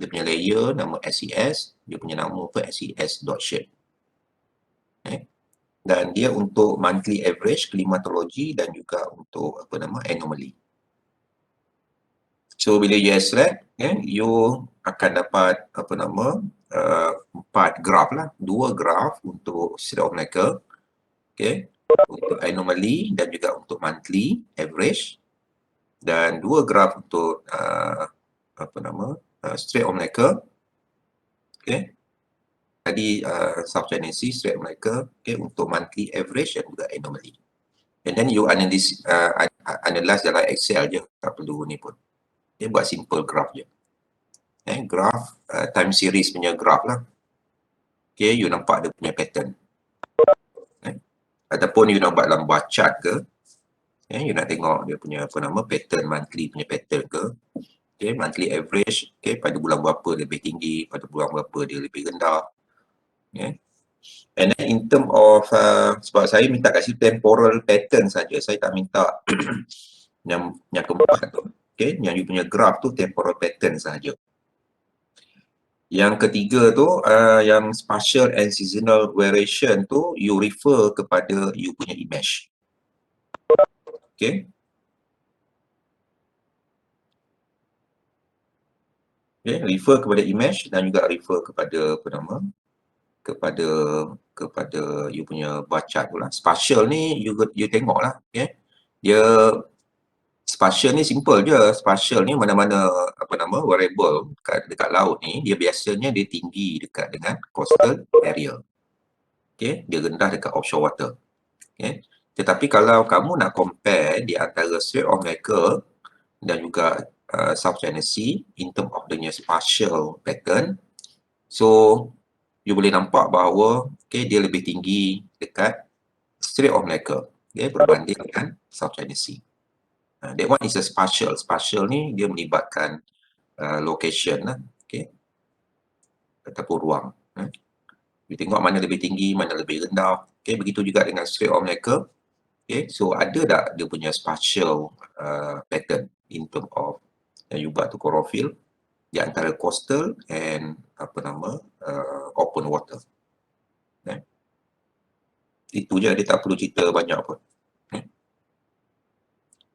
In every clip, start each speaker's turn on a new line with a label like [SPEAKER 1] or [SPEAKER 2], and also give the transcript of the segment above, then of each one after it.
[SPEAKER 1] dia punya layer nama SES, dia punya nama apa SES.shape. Dan dia untuk monthly average, klimatologi dan juga untuk apa nama anomaly. So bila you extract, you akan dapat apa nama 4 graf lah, 2 graf untuk Strait of Malacca, untuk anomaly dan juga untuk monthly average, dan 2 graf untuk apa nama Strait of Malacca, tadi South China Sea, Strait of Malacca, untuk monthly average dan juga anomaly. And then you analyze dalam Excel je, tak perlu ni pun. Dia buat simple graph je. Graph, time series punya graph lah. You nampak dia punya pattern. Ataupun you nak buat dalam bar chart ke, you nak tengok dia punya apa nama pattern, monthly punya pattern ke. Monthly average, pada bulan berapa dia lebih tinggi, pada bulan berapa dia lebih rendah. And then in term of, sebab saya minta kat situ temporal pattern saja, saya tak minta yang keempat tu. Yang you punya graph tu temporal pattern saja. Yang ketiga tu, yang spatial and seasonal variation tu, you refer kepada you punya image. Refer kepada image dan juga refer kepada apa nama, kepada you punya bar chart tu lah. Spatial ni you tengok lah, dia spatial ni simple je. Spatial ni mana-mana apa nama variable dekat laut ni, dia biasanya dia tinggi dekat dengan coastal area. Dia rendah dekat offshore water. Tetapi kalau kamu nak compare di antara Strait of Malacca dan juga South China Sea in term of the spatial pattern, so you boleh nampak bahawa dia lebih tinggi dekat Strait of Malacca berbanding dengan South China Sea. That one is a spatial. Spatial ni dia melibatkan location lah, ataupun ruang. You tengok mana lebih tinggi, mana lebih rendah. Begitu juga dengan Strait of Malacca. So ada tak dia punya spatial pattern in term of yang you buat tu coral field di antara coastal and apa nama open water. Itu je, dia tak perlu cerita banyak pun.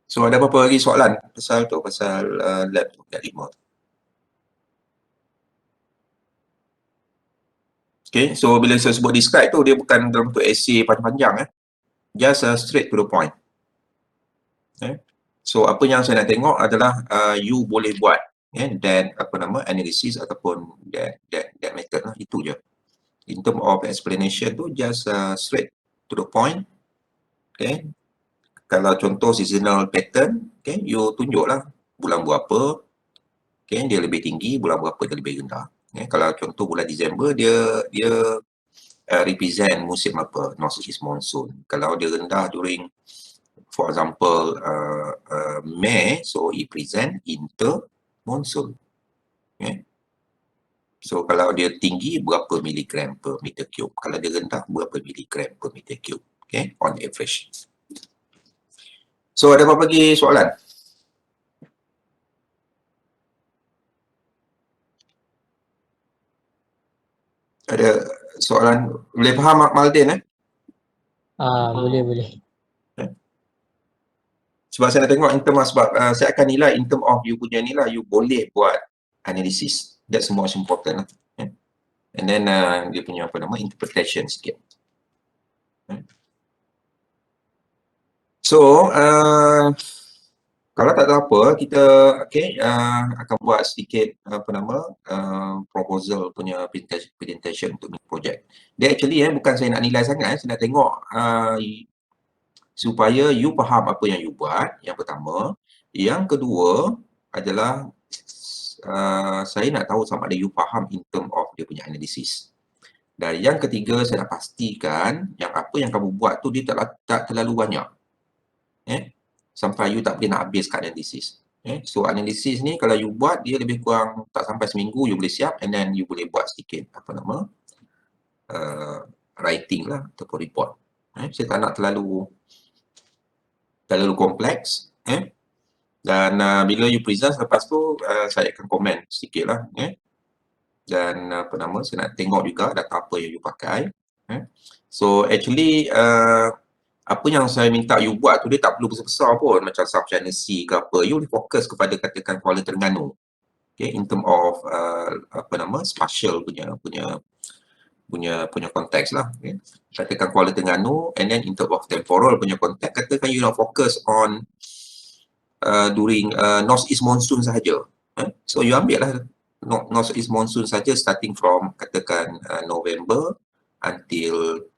[SPEAKER 1] So ada apa-apa lagi soalan pasal tu, pasal lab tu, lab 5. So bila saya sebut describe tu, dia bukan dalam bentuk essay panjang-panjang. Just straight to the point. So apa yang saya nak tengok adalah you boleh buat dan apa nama analysis ataupun that method lah, itu je. In term of explanation tu just straight to the point. Kalau contoh seasonal pattern, you tunjuklah bulan berapa dia lebih tinggi, bulan berapa dia lebih rendah. Kalau contoh bulan Disember, dia represent musim apa, northeast monsoon. Kalau dia rendah during, for example, May, so it present inter monsoon. So kalau dia tinggi, berapa miligram per meter cube. Kalau dia rendah, berapa miligram per meter cube. On average. So ada apa lagi soalan? Ada soalan? Boleh faham Maldin?
[SPEAKER 2] Boleh.
[SPEAKER 1] Sebab saya nak tengok in term of, sebab saya akan nilai in term of you punya ni lah, you boleh buat analysis. That's most important lah. And then dia punya apa nama, interpretation sikit. So, kalau tak tahu apa, kita akan buat sedikit apa nama proposal punya presentation untuk project. Dia actually bukan saya nak nilai sangat, saya nak tengok supaya you faham apa yang you buat, yang pertama. Yang kedua adalah saya nak tahu sama ada you faham in term of dia punya analisis. Dan yang ketiga, saya nak pastikan yang apa yang kamu buat tu dia tak terlalu banyak. Sampai you tak boleh nak habis kat analisis. So analisis ni kalau you buat, dia lebih kurang tak sampai seminggu you boleh siap, and then you boleh buat sedikit apa nama writing lah ataupun report. Saya tak nak terlalu kompleks. Dan bila you present lepas tu saya akan komen sedikit lah. dan saya nak tengok juga data apa yang you pakai. So actually apa yang saya minta you buat tu dia tak perlu besar-besar pun, macam South China Sea ke apa. You boleh fokus kepada katakan Kuala Terengganu. Okay, in term of spatial punya konteks lah. Okay. Katakan Kuala Terengganu, and then in term of temporal punya konteks, katakan you nak fokus on during north east monsoon sahaja. So you ambil lah north east monsoon saja starting from katakan November until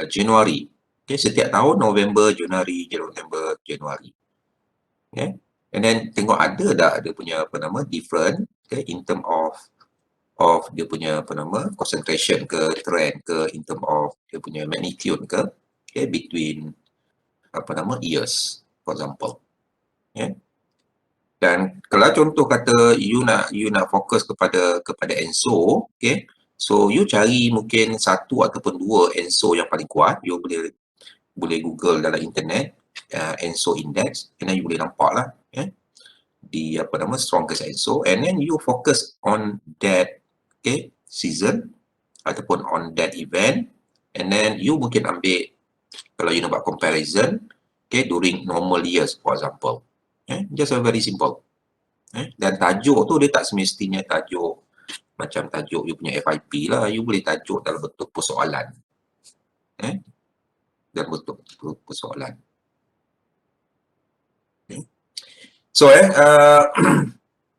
[SPEAKER 1] Januari. Okay, setiap tahun November, Januari, Januari. Okay. And then tengok ada tak dia punya different, okay, in term of dia punya concentration ke trend ke, in term of dia punya magnitude ke, okay, between years, for example. Okay. Dan kalau contoh kata you nak fokus kepada ENSO, okay, so you cari mungkin satu ataupun dua ENSO yang paling kuat. You boleh Google dalam internet ENSO index, and then you boleh nampak lah, okay, di strongest ENSO, and then you focus on that, okay, season ataupun on that event, and then you mungkin ambil, kalau you nak buat comparison, okay, during normal years, for example. Just a very simple. Dan tajuk tu dia tak semestinya tajuk macam tajuk you punya FIP lah. You boleh tajuk dalam bentuk persoalan. Dalam bentuk persoalan. Okay. So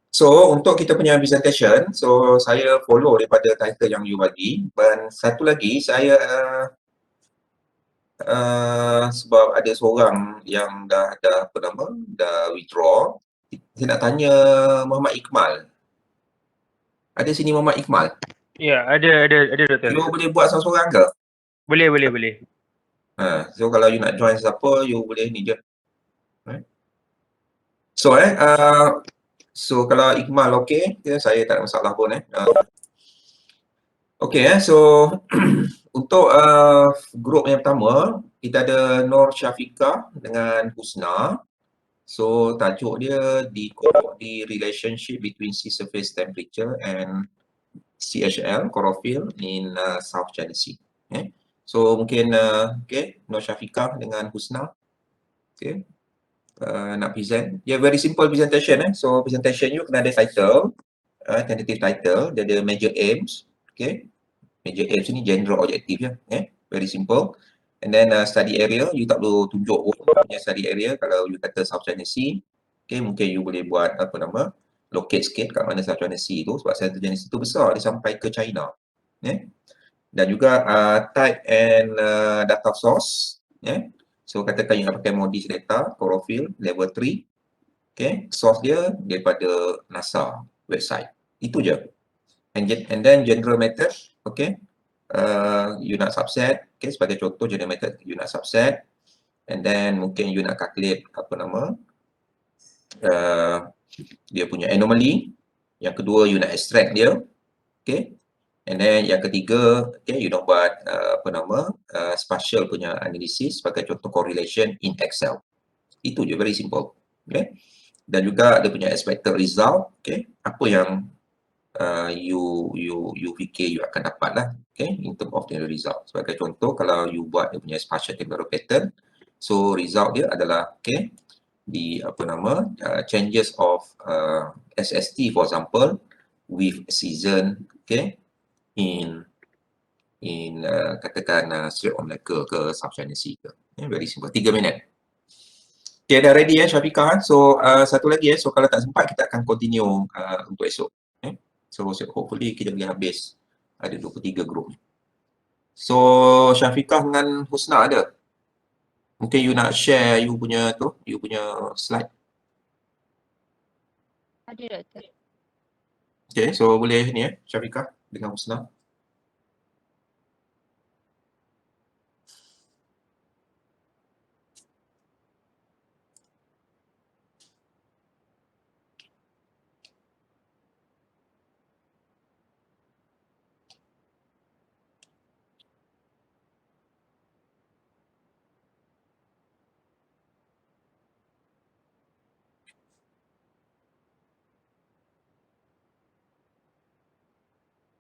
[SPEAKER 1] so untuk kita punya presentation, so saya follow daripada title yang you bagi, dan satu lagi saya sebab ada seorang yang dah withdraw, saya nak tanya Muhammad Iqmal. Ada sini Muhammad Iqmal?
[SPEAKER 2] Ya, ada doktor.
[SPEAKER 1] You boleh buat seorang-seorang ke?
[SPEAKER 2] Boleh.
[SPEAKER 1] So kalau you nak join siapa, you boleh ni je. So so kalau Iqmal okey, saya tak ada masalah pun okey so untuk grup yang pertama, kita ada Nur Syafiqah dengan Husna. So tajuk dia di relationship between sea surface temperature and CHL, chlorophyll in South China Sea. So mungkin okay, Nur Syafiqah dengan Husna. Okay. Nak present. Dia very simple presentation So presentation you kena ada title, tentative title, dia ada major aims. Okay. Major aims ni general objective je. Very simple. And then study area, you tak perlu tunjuk punya study area. Kalau you kata South China Sea, okay, mungkin you boleh buat locate sikit kat mana South China Sea tu, sebab South China Sea tu besar, dia sampai ke China. Dan juga type and data source. So katakan you nak pakai Modis data, chlorophyll, level 3. Okay, source dia daripada NASA website. Itu je. And then general method, okay. You nak subset, okay, sebagai contoh general method you nak subset, and then mungkin you nak calculate dia punya anomaly. Yang kedua you nak extract dia, okay, and then yang ketiga, okay, you nak buat spatial punya analysis sebagai contoh correlation in Excel. Itu je, very simple. Okay, dan juga dia punya expected result, okay, apa yang you fikir you akan dapat lah, okay, in term of the result. Sebagai contoh, kalau you buat dia punya spatial temporal pattern, so result dia adalah, okay, di changes of SST for example with season, okay, in katakan Strait of Malacca ke South China Sea ke. Very simple, 3 minit. Okay, dah ready Syafiqah. So satu lagi so kalau tak sempat kita akan continue untuk esok. So hopefully kita boleh habis ada 23 grup. So Syafiqah dengan Husna ada? Mungkin you nak share you punya slide.
[SPEAKER 3] Ada doktor.
[SPEAKER 1] Okay, so boleh ni Syafiqah dengan Husna.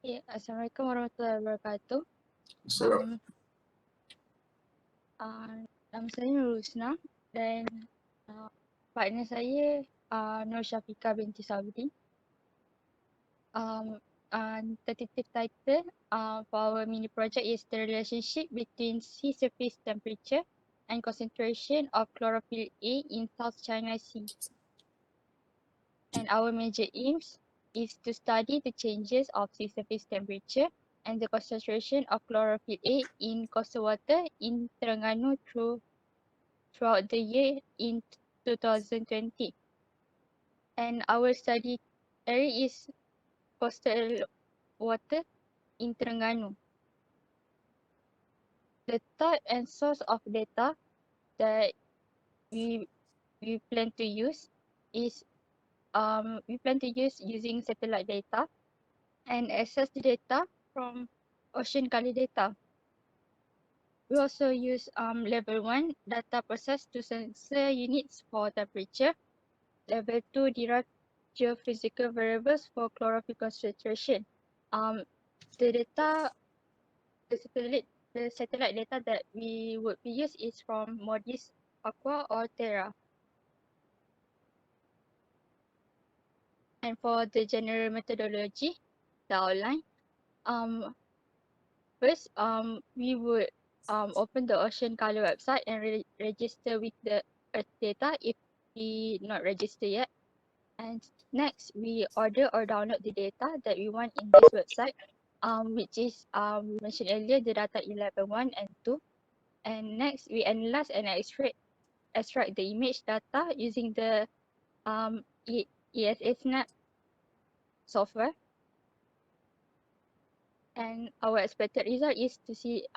[SPEAKER 3] Ya, Assalamualaikum warahmatullahi wabarakatuh.
[SPEAKER 1] So,
[SPEAKER 3] Nama saya Nurul Husna dan partner saya Nur Syafiqah binti Sabri. Tentative title for our mini project is the relationship between sea surface temperature and concentration of chlorophyll A in South China Sea. And our major aims is to study the changes of sea surface temperature and the concentration of chlorophyll A in coastal water in Terengganu throughout the year in 2020. And our study area is coastal water in Terengganu. The type and source of data that we plan to use is we plan to use using satellite data and access the data from ocean color data. We also use level 1 data process to sensor units for temperature. Level 2 derived geophysical variables for chlorophyll concentration. The data, the satellite data that we would be use is from MODIS, Aqua or Terra. And for the general methodology, the outline, first, we would open the Ocean Color website and register with the Earth data if we not register yet. And next, we order or download the data that we want in this website, which is we mentioned earlier the data 11.1 and 2. And next, we analyze and extract the image data using the ESA Snap software. And our expected result is to see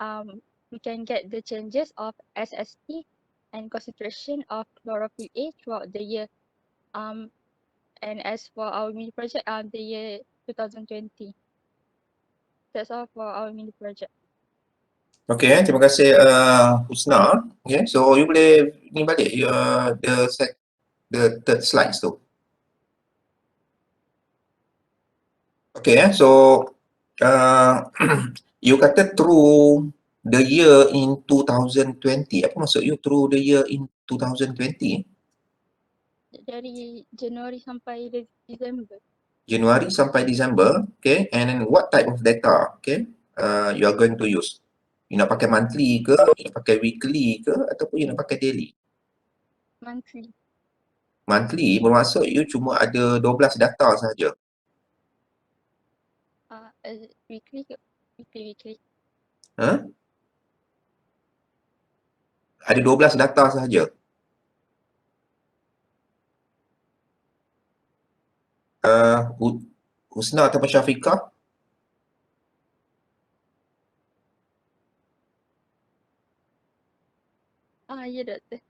[SPEAKER 3] we can get the changes of SST and concentration of chlorophyll A throughout the year. And as for our mini project, the year 2020. That's all for our mini project.
[SPEAKER 1] okay, terima kasih Husna. Okay, so you boleh ni balik the third slides tu. Okay, so you kata through the year in 2020. Apa maksud you through the year in 2020?
[SPEAKER 3] Dari Januari sampai Disember.
[SPEAKER 1] Januari sampai Disember, okay, and then what type of data, okay, you are going to use? You nak pakai monthly ke, you nak pakai weekly ke, ataupun you nak pakai daily?
[SPEAKER 3] Monthly.
[SPEAKER 1] Monthly bermaksud you cuma ada 12 data sahaja.
[SPEAKER 3] Weekly ke? Weekly.
[SPEAKER 1] Huh? Ada 12 data sahaja. Husna ataupun Syafiqah?
[SPEAKER 3] Ya, doktor.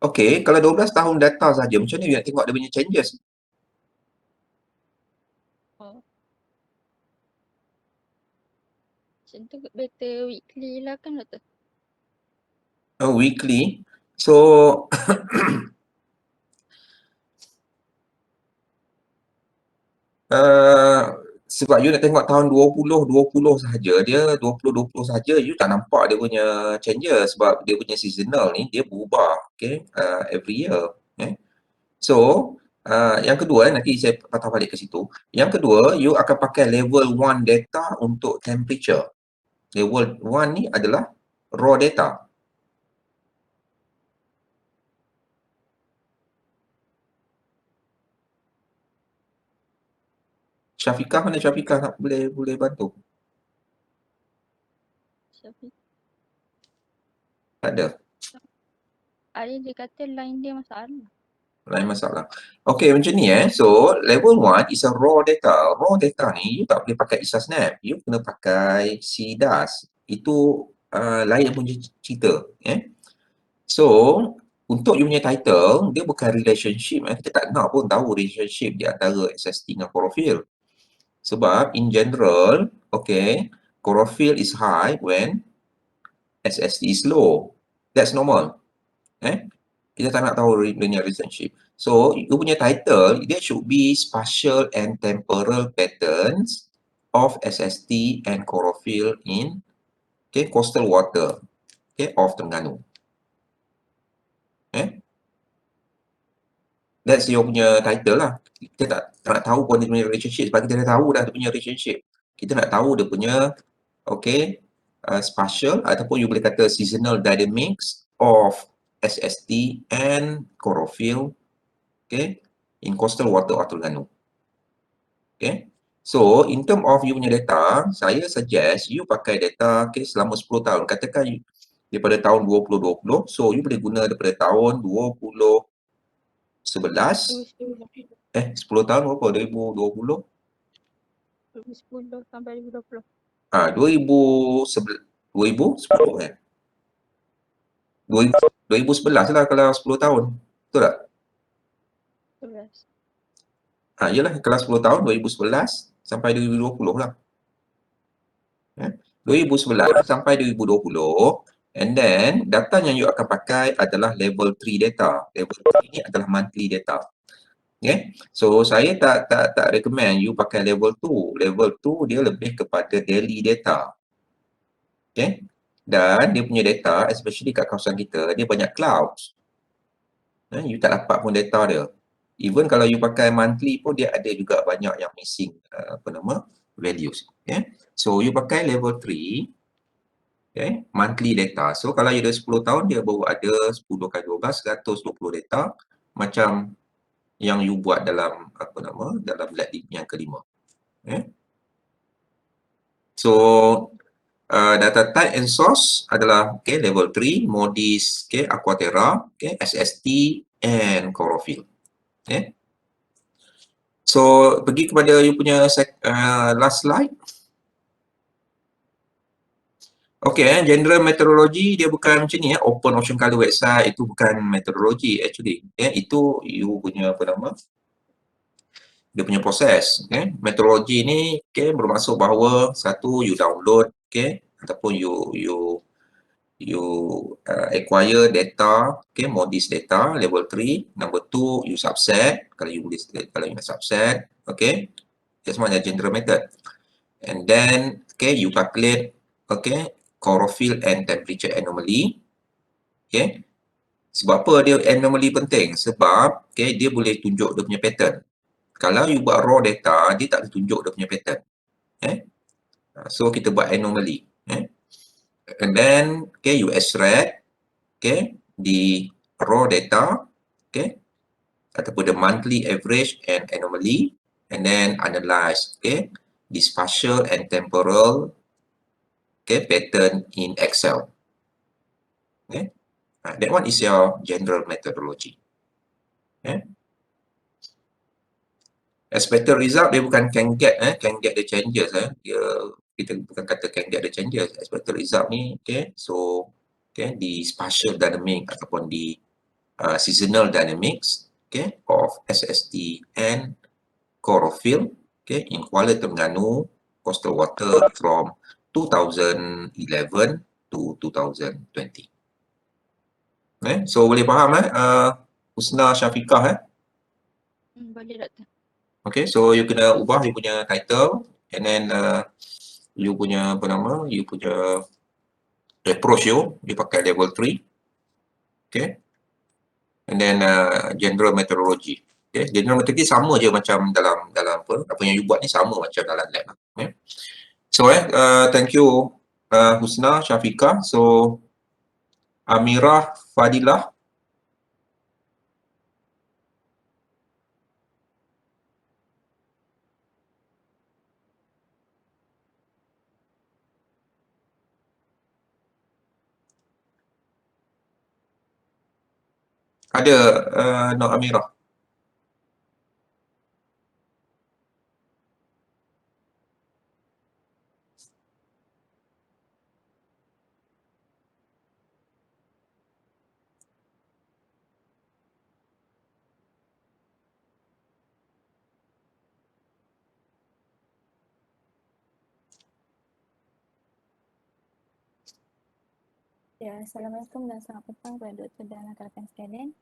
[SPEAKER 1] Okay, kalau 12 tahun data sahaja, macam mana you nak tengok dia punya changes?
[SPEAKER 3] Oh. Macam tu better weekly lah kan, doktor?
[SPEAKER 1] Weekly. So, sebab you nak tengok tahun 2020 sahaja, dia 2020 sahaja, you tak nampak dia punya changes sebab dia punya seasonal ni dia berubah, okay, every year. Okay. So, yang kedua, nanti saya patah balik ke situ. Yang kedua, you akan pakai level 1 data untuk temperature. Level 1 ni adalah raw data. Syafiqah, mana Syafiqah nak boleh bantu? Tak ada.
[SPEAKER 3] Dia kata line dia masalah.
[SPEAKER 1] Lain masalah. Okay, macam ni So, level 1 is a raw data. Raw data ni, you tak boleh pakai ISA Snap. You kena pakai CDAS. Itu lain punya cerita. So, untuk you punya title, dia bukan relationship. Kita tak nak pun tahu relationship di antara SST dengan chlorophyll. Sebab, in general, okay, chlorophyll is high when SST is low. That's normal. Kita tak nak tahu linear relationship. So, you punya title, there should be spatial and temporal patterns of SST and chlorophyll in coastal water of Terengganu. That's your punya title lah. Kita tak nak tahu pun dia punya relationship sebab kita dah tahu dah dia punya relationship. Kita nak tahu dia punya spatial ataupun you boleh kata seasonal dynamics of SST and chlorophyll in coastal water of Terengganu. So in term of you punya data, saya suggest you pakai data selama 10 tahun. Katakan you, daripada tahun 2020, so you boleh guna daripada tahun 2011 10 tahun berapa? 2020
[SPEAKER 3] 2010 sampai 2020.
[SPEAKER 1] 2010 2011 lah kalau 10 tahun. Betul tak?
[SPEAKER 3] 11.
[SPEAKER 1] Yelah, kalau 10 tahun 2011 sampai 2020 lah. 2011 sampai 2020, and then data yang you akan pakai adalah level 3 data. Level 3 ni adalah monthly data. So saya tak recommend you pakai level 2. Level 2 dia lebih kepada daily data. Dan dia punya data, especially kat kawasan kita, dia banyak clouds. You tak dapat pun data dia. Even kalau you pakai monthly pun dia ada juga banyak yang missing values. So you pakai level 3 monthly data. So kalau you ada 10 tahun dia baru ada 10 kali 12 120 data macam yang you buat dalam dalam lab yang kelima. So data type and source adalah level 3 MODIS, Aquaterra, SST and chlorophyll. So pergi kepada you punya last slide. General meteorology dia bukan macam ni Open Ocean Color website itu bukan meteorology actually. Itu you punya dia punya proses. Meteorologi ni bermaksud bahawa satu you download ataupun you acquire data, MODIS data level 3. Number 2 you subset kalau you nak subset, dia semua ada general method. And then you calculate chlorophyll and temperature anomaly. Sebab apa dia anomaly penting? Sebab dia boleh tunjuk dia punya pattern. Kalau you buat raw data, dia tak boleh tunjuk dia punya pattern. So kita buat anomaly. And then you extract the raw data ataupun the monthly average and anomaly, and then analyze the spatial and temporal pattern in Excel. That one is your general methodology. Expected result dia bukan can get the changes. Kita bukan kata can get the changes. Expected result ni so the spatial dynamic ataupun the seasonal dynamics of SST and chlorophyll in Kuala Terengganu coastal water from 2011 to 2020. So boleh faham Husna Syafiqah
[SPEAKER 3] Boleh Doktor.
[SPEAKER 1] so you kena ubah you punya title, and then you punya you punya approach you pakai level 3. And then general meteorology. General meteorology sama je macam dalam apa yang you buat ni sama macam dalam lab. So thank you Husna Syafiqah. So Amirah Fadilah. Ada Nur Amirah.
[SPEAKER 4] Ya, Assalamualaikum dan selamat petang kepada Doktor dan rakan-rakan sekalian.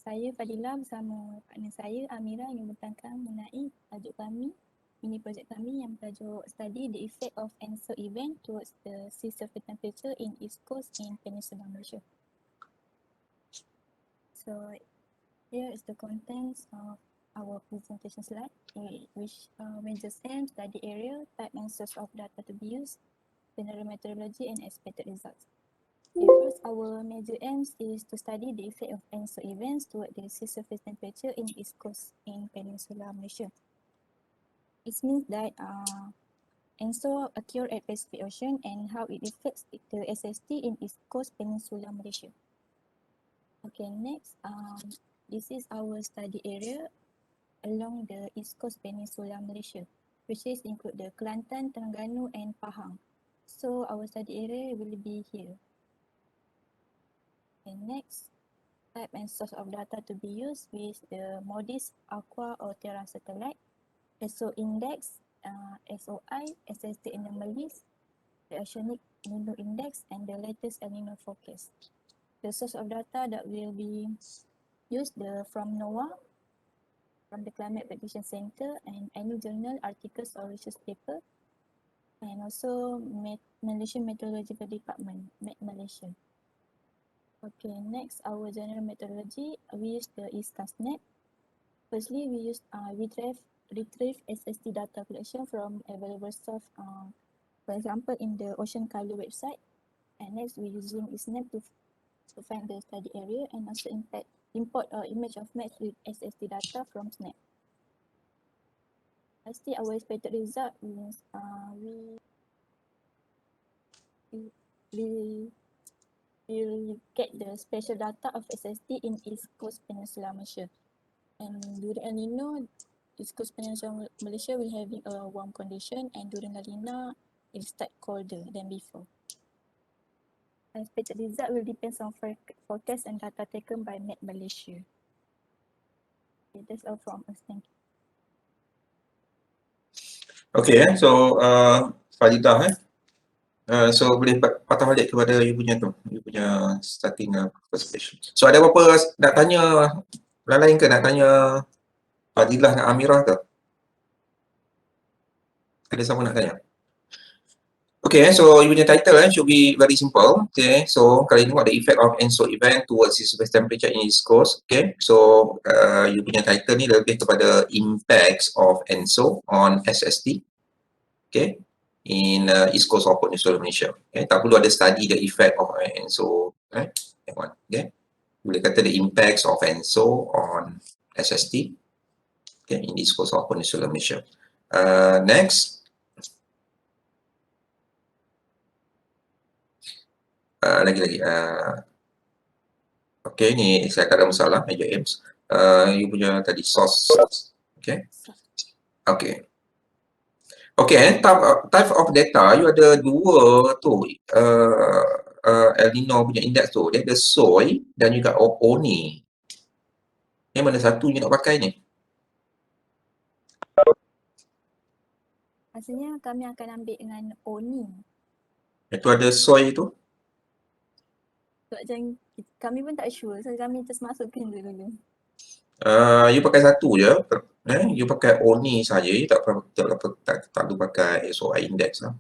[SPEAKER 4] Saya Fadilah bersama partner saya Amira ingin bertangkang mengenai tajuk kami mini project kami yang bertajuk Study the Effect of ENSO Event towards the Sea Surface Temperature in East Coast in Peninsular Malaysia. So here is the contents of our presentation slide, which measures aim, study area, type and source of data to be used, general methodology and expected results. Okay, first, our major aims is to study the effect of ENSO events toward the sea surface temperature in East Coast in Peninsular Malaysia. It means that ENSO occur at Pacific Ocean and how it affects the SST in East Coast Peninsular Malaysia. Okay, next, this is our study area along the East Coast Peninsular Malaysia, which is include the Kelantan, Terengganu and Pahang. So our study area will be here. And next, type and source of data to be used with the MODIS, Aqua or Terra satellite, SO index, SOI, SST anomalies, the Oceanic Nino index and the latest El Nino forecast. The source of data that will be used from NOAA, from the Climate Prediction Center and any journal, articles or research paper, and also Malaysian Meteorological Department, Met Malaysia. Okay, next, our general methodology, we use the ESCASNet. Firstly, we retrieve SST data collection from available source, for example, in the Ocean Color website. And next, we using ESNet to find the study area and also import image of maps with SST data from SNAP. Lastly, our expected result means we will get the spatial data of SST in East Coast Peninsula Malaysia. And during El Nino, East Coast Peninsula Malaysia will having a warm condition, and during La Nina, it start colder than before. Expected result will depend on forecast and data taken by Met Malaysia. Okay, that's all from us. Thank you.
[SPEAKER 1] Okay, so Faridah so boleh patah balik kepada you punya starting presentation. So ada apa-apa nak tanya lain ke, nak tanya Fadilah dan Amirah ke? Ada siapa nak tanya? Okay, so you punya title should be very simple. Okay, so kali ni what the effect of ENSO event towards sea surface temperature in East Coast. Okay, so you punya title ni lebih kepada impacts of ENSO on SST. Okay, in East Coast of Peninsular Malaysia. Okay, tak perlu ada study the effect of ENSO. That one. Okay, boleh kata the impacts of ENSO on SST. Okay, in East Coast of Peninsular Malaysia. Next. Lagi-lagi. Okay, ni saya tak ada masalah, Major Aims. You punya tadi source. Okay. Okay. Okay, type of data, you ada dua tu. El Nino punya index tu. Dia ada SOI dan juga ONI. Yang mana satu you nak pakai ni?
[SPEAKER 4] Rasanya kami akan ambil dengan ONI.
[SPEAKER 1] Itu ada SOI tu.
[SPEAKER 4] Sebab macam kami pun tak sure, so kami just masukkan dulu.
[SPEAKER 1] You pakai satu je. You pakai ONI saja, you tak perlu pakai SOI index lah.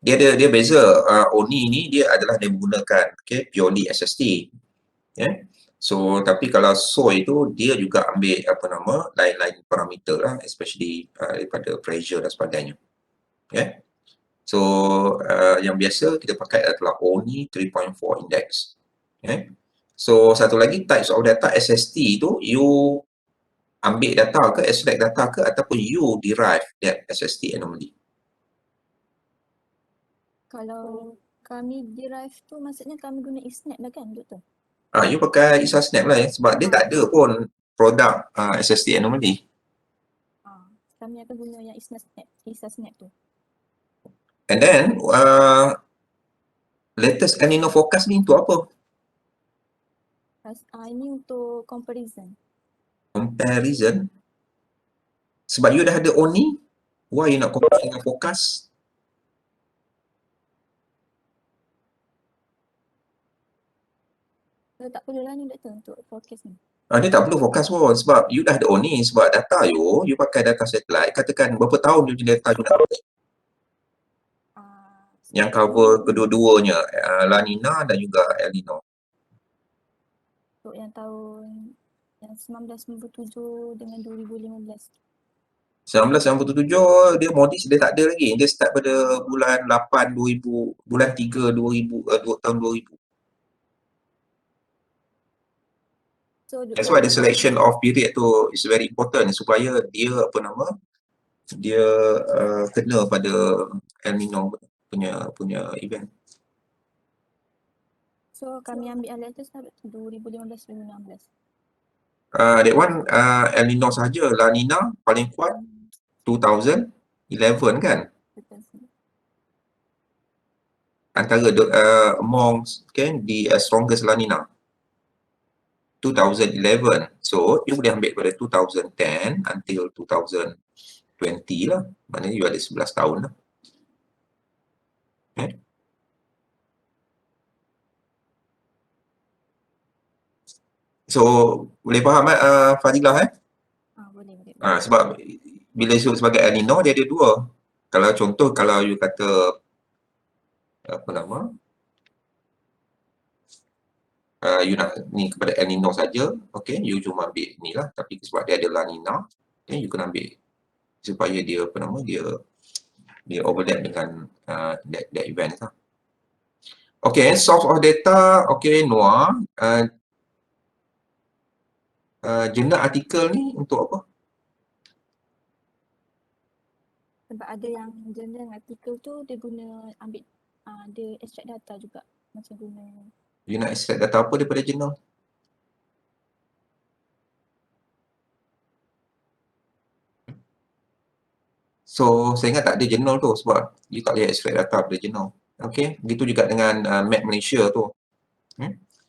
[SPEAKER 1] Dia beza. ONI ni dia adalah dia menggunakan purely SST. So tapi kalau SOI tu dia juga ambil lain-lain parameter lah, especially daripada pressure dan sebagainya. So yang biasa kita pakai adalah ONI 3.4 index. So satu lagi types of data SST tu, you ambil data ke, extract data ke, ataupun you derive that SST anomaly.
[SPEAKER 4] Kalau kami derive tu maksudnya kami guna ESNet lah kan, betul?
[SPEAKER 1] You pakai ESASNAP lah sebab dia tak ada pun produk SST anomaly.
[SPEAKER 4] Kami akan guna yang ESASNap tu.
[SPEAKER 1] And then latest El Nino forecast ni untuk apa?
[SPEAKER 4] Ini untuk comparison.
[SPEAKER 1] Comparison. Sebab you dah ada ONI, why you nak compare dengan forecast?
[SPEAKER 4] So, tak perlulah ni doktor untuk forecast ni.
[SPEAKER 1] Dia tak perlu forecast pun sebab you dah ada own ni, sebab data you pakai data satellite, katakan berapa tahun you punya data you nak pakai yang cover kedua-duanya, La Nina dan juga El Nino.
[SPEAKER 4] Untuk yang tahun yang 1997 dengan 2015.
[SPEAKER 1] 1997 dia Moody's dia tak ada lagi. Dia start pada bulan 8 2000, bulan 3 2000, tahun 2000.
[SPEAKER 4] So
[SPEAKER 1] That's why the selection of period tu is very important supaya dia dia kena pada El Nino punya event.
[SPEAKER 4] So kami ambil alert tu start 2015-2016.
[SPEAKER 1] That one El Nino saja. La Nina paling kuat 2011 kan?
[SPEAKER 4] Betul.
[SPEAKER 1] Antara among the strongest La Nina 2011. So you boleh ambil pada 2010 until 2020 lah. Maknanya you ada 11 tahun lah. So boleh faham Fadilah
[SPEAKER 4] Boleh.
[SPEAKER 1] sebab bila disebut sebagai El Nino dia ada dua. Kalau contoh kalau you kata you nak ni kepada El Nino saja, okay, you cuma ambil ni lah. Tapi sebab dia ada La Nina, okay, you kena ambil supaya dia dia overlap dengan that event lah. Okay, source of data, okay, Noah. Jurnal artikel ni untuk apa?
[SPEAKER 4] Sebab ada yang jurnal artikel tu dia guna ambil dia extract data juga. Macam guna
[SPEAKER 1] You nak extract data apa daripada jurnal? So, saya ingat tak ada jurnal tu sebab you tak boleh extract data daripada jurnal. Okay, begitu juga dengan Map Malaysia tu.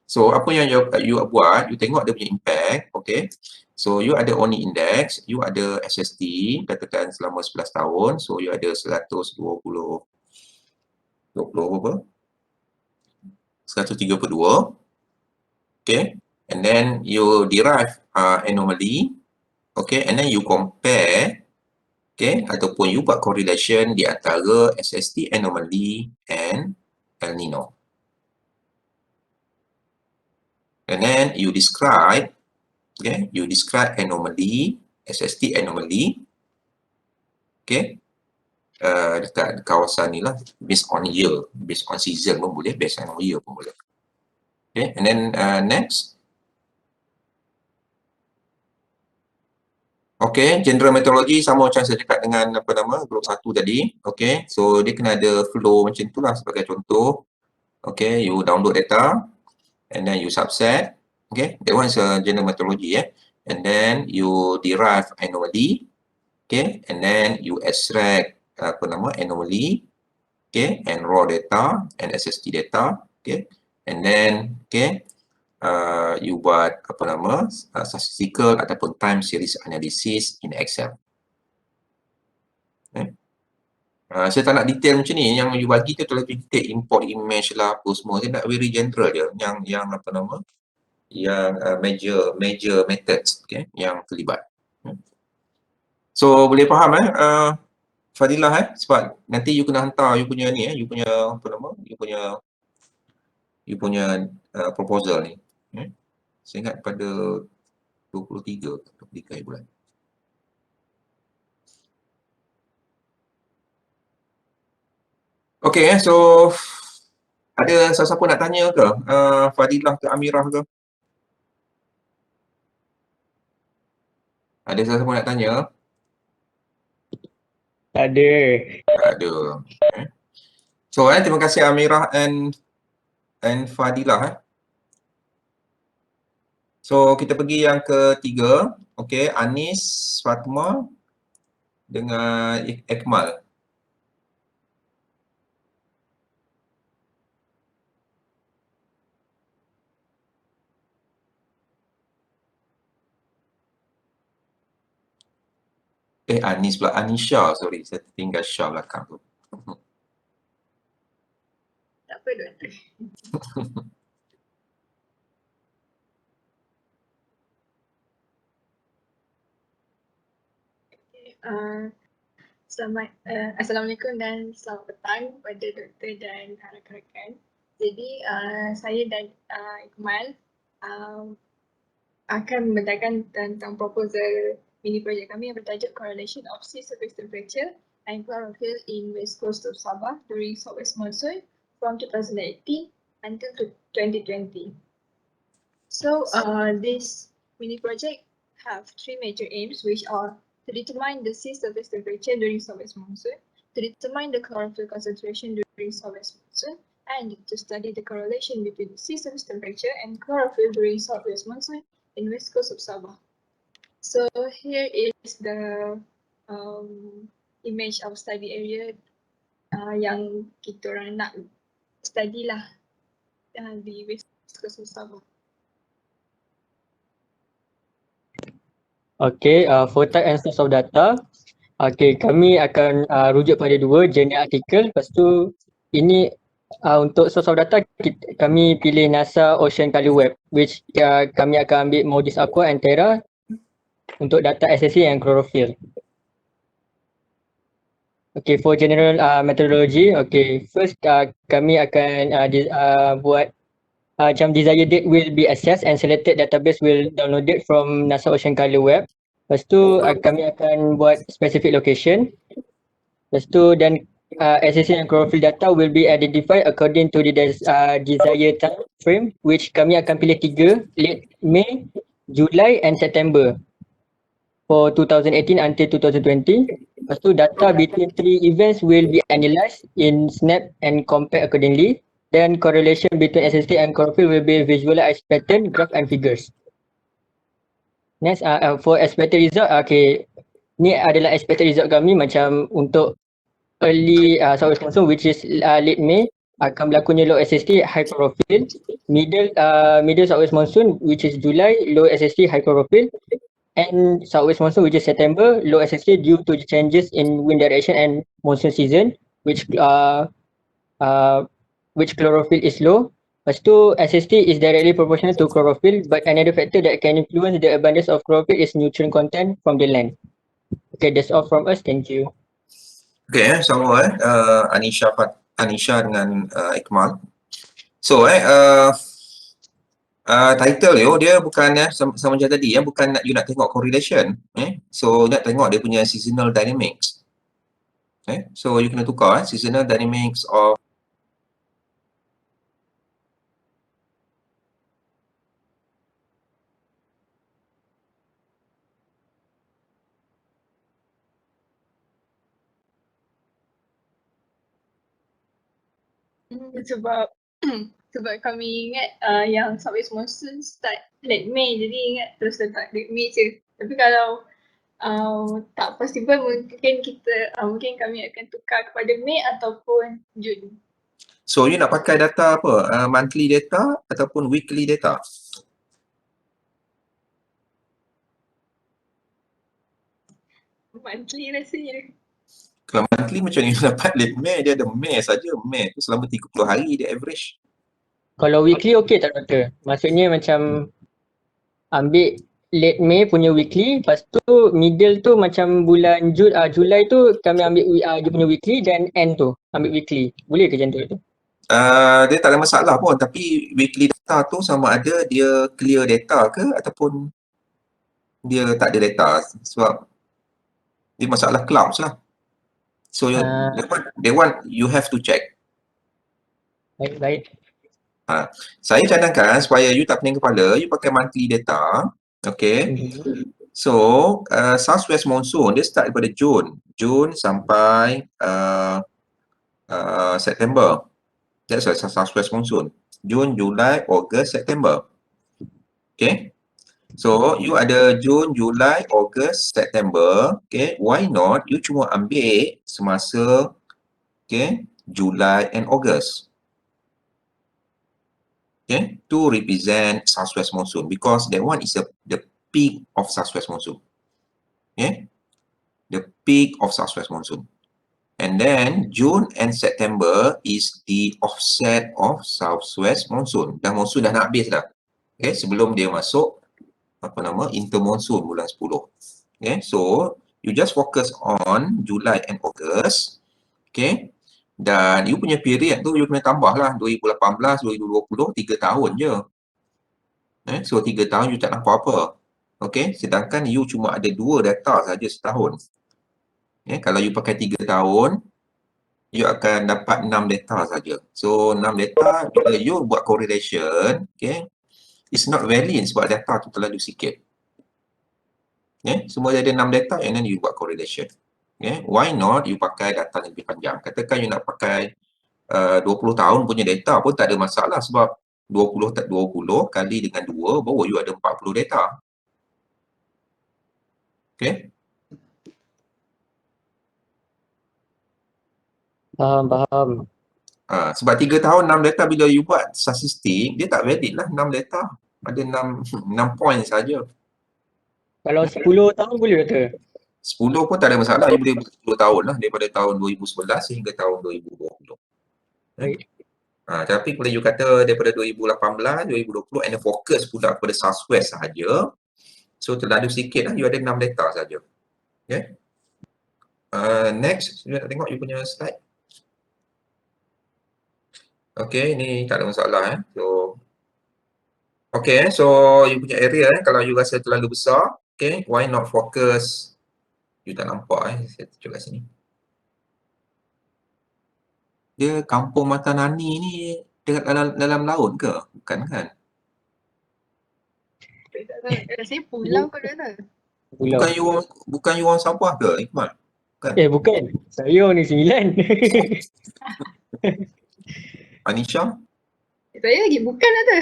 [SPEAKER 1] So, apa yang you buat, you tengok dia punya impact, okay. So, you ada only index, you ada SST, katakan selama 11 tahun, so you ada 132, okay. And then you derive anomaly, okay, and then you compare, okay, ataupun you buat correlation di antara SST anomaly and El Nino. And then you describe, okay, you describe anomaly, SST anomaly, okay, dekat kawasan ni lah, based on year, based on season pun boleh, based on year pun boleh. Okay, and then next. Okay, general meteorology sama macam saya cakap dengan group 1 tadi. Okay, so dia kena ada flow macam tu lah sebagai contoh. Okay, you download data and then you subset. Okay, that one is a general meteorology and then you derive anomaly. Okay, and then you extract anomaly, okay, and raw data and SST data. Okay, and then you buat statistical ataupun time series analysis in Excel. Saya tak nak detail macam ni, yang you bagi tu terlalu detail, import image lah apa semua. Saya nak very general je yang major methods, okay, yang terlibat. So boleh faham Fadilah sebab nanti you kena hantar you punya ni you punya proposal ni. Saya ingat pada 23 bulan. Okay, so ada siapa nak tanya ke? Fadilah ke Amirah ke? Ada siapa nak tanya?
[SPEAKER 2] Ada.
[SPEAKER 1] Ada. Okay. So terima kasih Amirah and Fadilah So kita pergi yang ketiga. Okay, Anis, Fatma dengan Ekmal. Anis pula, Anisha, sorry. Saya tinggal Syah belakang tu.
[SPEAKER 5] Tak apa, Doktor. Assalamualaikum dan selamat petang kepada doktor dan rakan-rakan. Jadi saya dan Iqmal akan membentangkan tentang proposal mini project kami yang bertajuk Correlation of Sea Surface Temperature and Chlorophyll in West Coast of Sabah during Southwest Monsoon from 2018 until 2020. So this mini project have three major aims, which are to determine the sea surface temperature during southwest monsoon, to determine the chlorophyll concentration during southwest monsoon, and to study the correlation between the sea surface temperature and chlorophyll during southwest monsoon in west coast of Sabah. So here is the image of study area yang kita orang nak study lah di west coast of Sabah.
[SPEAKER 6] Okay, for type and source of data, okay, kami akan rujuk pada dua, jurnal artikel. Lepas tu ini untuk source of data kami pilih NASA Ocean Color Web, which kami akan ambil MODIS Aqua and Terra untuk data SSC and chlorophyll. Okay, for general methodology, okay, first kami akan buat macam desired date will be assessed and selected database will downloaded from NASA Ocean Color Web. Lepas tu kami akan buat specific location. Lepas tu dan SSC and chlorophyll data will be identified according to the desired time frame, which kami akan pilih 3, late May, July and September for 2018 until 2020. Lepas tu data between 3 events will be analysed in SNAP and compared accordingly. Then correlation between SST and chlorophyll will be visualized pattern, graph and figures. Next, for expected result, okay, ni adalah expected result kami macam untuk early southwest monsoon, which is late May, akan berlakunya low SST, high chlorophyll. Middle southwest monsoon, which is July, low SST, high chlorophyll. And southwest monsoon, which is September, low SST due to the changes in wind direction and monsoon season, which chlorophyll is low. Lepas tu SST is directly proportional to chlorophyll, but another factor that can influence the abundance of chlorophyll is nutrient content from the land. Okay, that's all from us. Thank you.
[SPEAKER 1] Okay, sama Anisha dengan Iqmal. So title dia bukan sama macam tadi bukan you nak tengok correlation, so nak tengok dia punya seasonal dynamics. So you kena tukar seasonal dynamics of
[SPEAKER 5] sebab kami ingat yang southwest monsoon start late May, jadi ingat terus letak late May je. Tapi kalau tak possible, mungkin kami akan tukar kepada May ataupun Jun.
[SPEAKER 1] So you nak pakai data apa? Monthly data ataupun weekly data?
[SPEAKER 5] Monthly rasanya.
[SPEAKER 1] Kalau monthly macam ni dapat late May, dia ada May saja. May tu selama 30 hari dia average.
[SPEAKER 6] Kalau weekly okay tak doktor? Maksudnya macam ambil late May punya weekly, lepas tu middle tu macam bulan Julai tu kami ambil dia punya weekly dan end tu ambil weekly. Boleh ke macam tu?
[SPEAKER 1] Dia tak ada masalah pun, tapi weekly data tu sama ada dia clear data ke ataupun dia tak ada data, sebab dia masalah clouds lah. So that one you have to check.
[SPEAKER 6] Baik.
[SPEAKER 1] Saya cadangkan supaya you tak pening kepala, you pakai monthly data. Okay. So southwest monsoon dia start daripada Jun sampai September. That's a southwest monsoon. Jun, Julai, Ogos, September. Okay. So you ada Jun, Julai, Ogos, September. Okay. Why not you cuma ambil semasa July and August. Okay, to represent southwest monsoon, because that one is the peak of southwest monsoon. Okay, the peak of southwest monsoon. And then June and September is the offset of southwest monsoon. Dah monsoon dah nak habis dah. Okay, sebelum dia masuk intermonsoon bulan 10. Okay, so You just focus on July and August. Okay. Dan you punya period tu you kena tambah lah 2018, 2020, 3 tahun je. So 3 tahun you tak nampak apa. Okay. Sedangkan you cuma ada 2 data saja setahun. Kalau you pakai 3 tahun, you akan dapat 6 data saja. So 6 data, bila you buat correlation, okay, it's not valid sebab data tu terlalu sikit. Semua ada 6 data and then you buat correlation. Why not you pakai data yang lebih panjang? Katakan you nak pakai 20 tahun punya data pun tak ada masalah sebab 20 kali dengan 2 baru you ada 40 data. Okay.
[SPEAKER 6] Faham.
[SPEAKER 1] Sebab 3 tahun 6 data bila you buat statistik, dia tak valid lah 6 data. Ada 6 point saja.
[SPEAKER 6] Kalau 10 tahun boleh kata?
[SPEAKER 1] 10 pun tak ada masalah. You boleh buat 10 tahun lah daripada tahun 2011 sehingga tahun 2020.
[SPEAKER 6] Baik.
[SPEAKER 1] Tapi kalau you kata daripada 2018, 2020 and fokus pula kepada Southwest sahaja, so terlalu sikit lah. You ada 6 data saja. Okay. Next, you nak tengok you punya slide. Okay, ni tak ada masalah. So you punya area kalau you rasa terlalu besar, okay, why not focus? You tak nampak saya tunjuk kat sini. Dia Kampung Mata Nani ni dekat dalam laut ke? Bukan kan?
[SPEAKER 5] Saya pulau ke mana?
[SPEAKER 6] Pulau.
[SPEAKER 1] Bukan you orang Sabah ke, Iqmal?
[SPEAKER 6] Bukan. Saya ni 9.
[SPEAKER 1] Anisha?
[SPEAKER 5] Saya lagi bukan lah tu.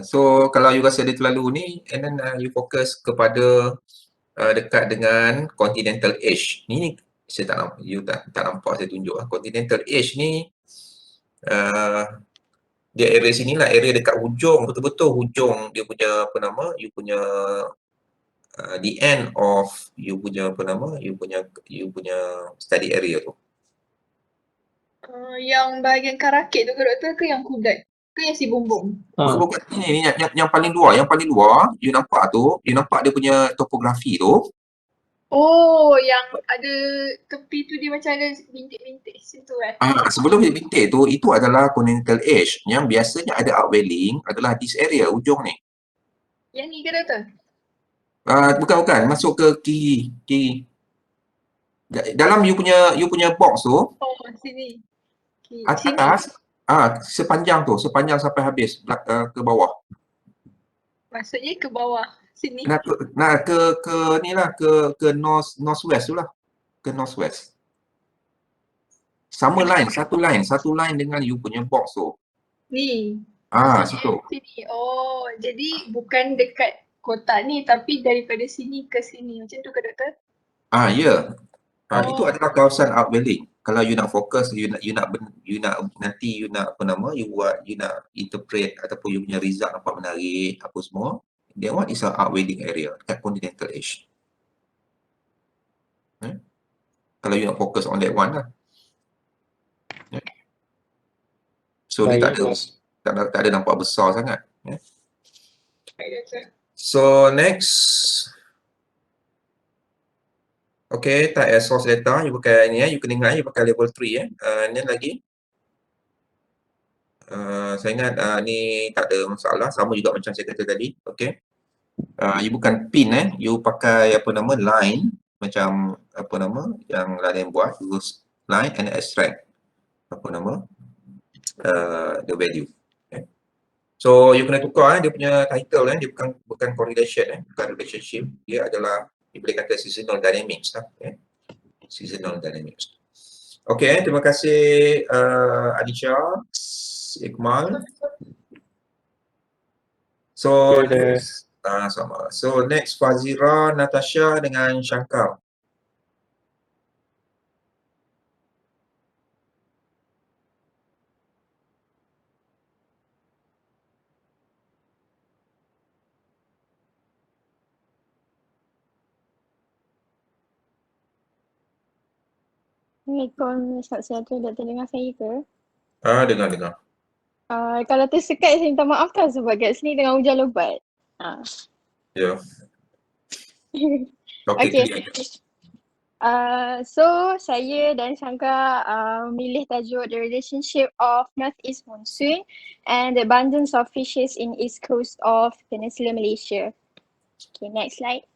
[SPEAKER 1] So kalau you rasa dia terlalu ni, and then you fokus kepada dekat dengan continental edge. Ni saya tak nampak, you tak nampak saya tunjuk. Continental edge ni dia area sini lah, area dekat hujung, betul-betul hujung dia punya apa nama, you punya the end of you punya apa nama, you punya study area tu.
[SPEAKER 5] Yang bahagian Karakit tu ke doktor, ke yang Kudat? Ke yang si Bumbung?
[SPEAKER 1] Bukan, ni yang paling luar, you nampak tu, you nampak dia punya topografi tu.
[SPEAKER 5] Oh, yang ada tepi tu dia macam ada bintik-bintik situ
[SPEAKER 1] Sebelum dia bintik tu, itu adalah continental edge. Yang biasanya ada outwelling adalah this area, ujung ni.
[SPEAKER 5] Yang ni ke doktor?
[SPEAKER 1] Bukan, masuk ke kiri. Dalam you punya box tu,
[SPEAKER 5] Oh, sini.
[SPEAKER 1] atas, sepanjang sampai habis ke bawah.
[SPEAKER 5] Maksudnya ke bawah sini.
[SPEAKER 1] Nak ke ni lah, ke northwest tu lah. Ke northwest. Sama line, satu line dengan you punya box tu.
[SPEAKER 5] Ni.
[SPEAKER 1] Situ.
[SPEAKER 5] Sini. Oh, jadi bukan dekat kotak ni tapi daripada sini ke sini. Macam tu ke doktor?
[SPEAKER 1] Ya. Itu adalah kawasan outwelling. Kalau you nak fokus, you nak apa nama, you nak interpret ataupun you punya result nampak menarik apa semua, that one is a outwelling area dekat continental edge. Kalau you nak fokus on that one lah. So dia tak ada nampak besar sangat. So next. Okay, type as source data, you pakai ni you kena ingat you pakai level 3 ni lagi. Saya ingat ni tak ada masalah, sama juga macam saya kata tadi. Okay. You bukan pin you pakai apa nama line, macam apa nama yang lain buat, use line and extract apa nama the value. Okay. So you kena tukar dia punya title dia bukan correlation bukan relationship, dia adalah boleh kata seasonal dynamics lah. Seasonal dynamics. Okay, terima kasih Anisha, Iqmal. So sama. So next Fazira, Natasha dengan Shankar.
[SPEAKER 3] Assalamualaikum, Ustaz Syahdu. Doktor dengar saya ke?
[SPEAKER 1] Dengar.
[SPEAKER 3] Kalau tersekat, saya minta maaf kan sebab kat sini tengah hujan lebat.
[SPEAKER 1] Ya. Okay,
[SPEAKER 3] Okay.
[SPEAKER 1] clear.
[SPEAKER 3] So saya dan Shankar milih tajuk The Relationship of Northeast Monsoon and the Abundance of Fishes in East Coast of Peninsula Malaysia. Okay, next slide.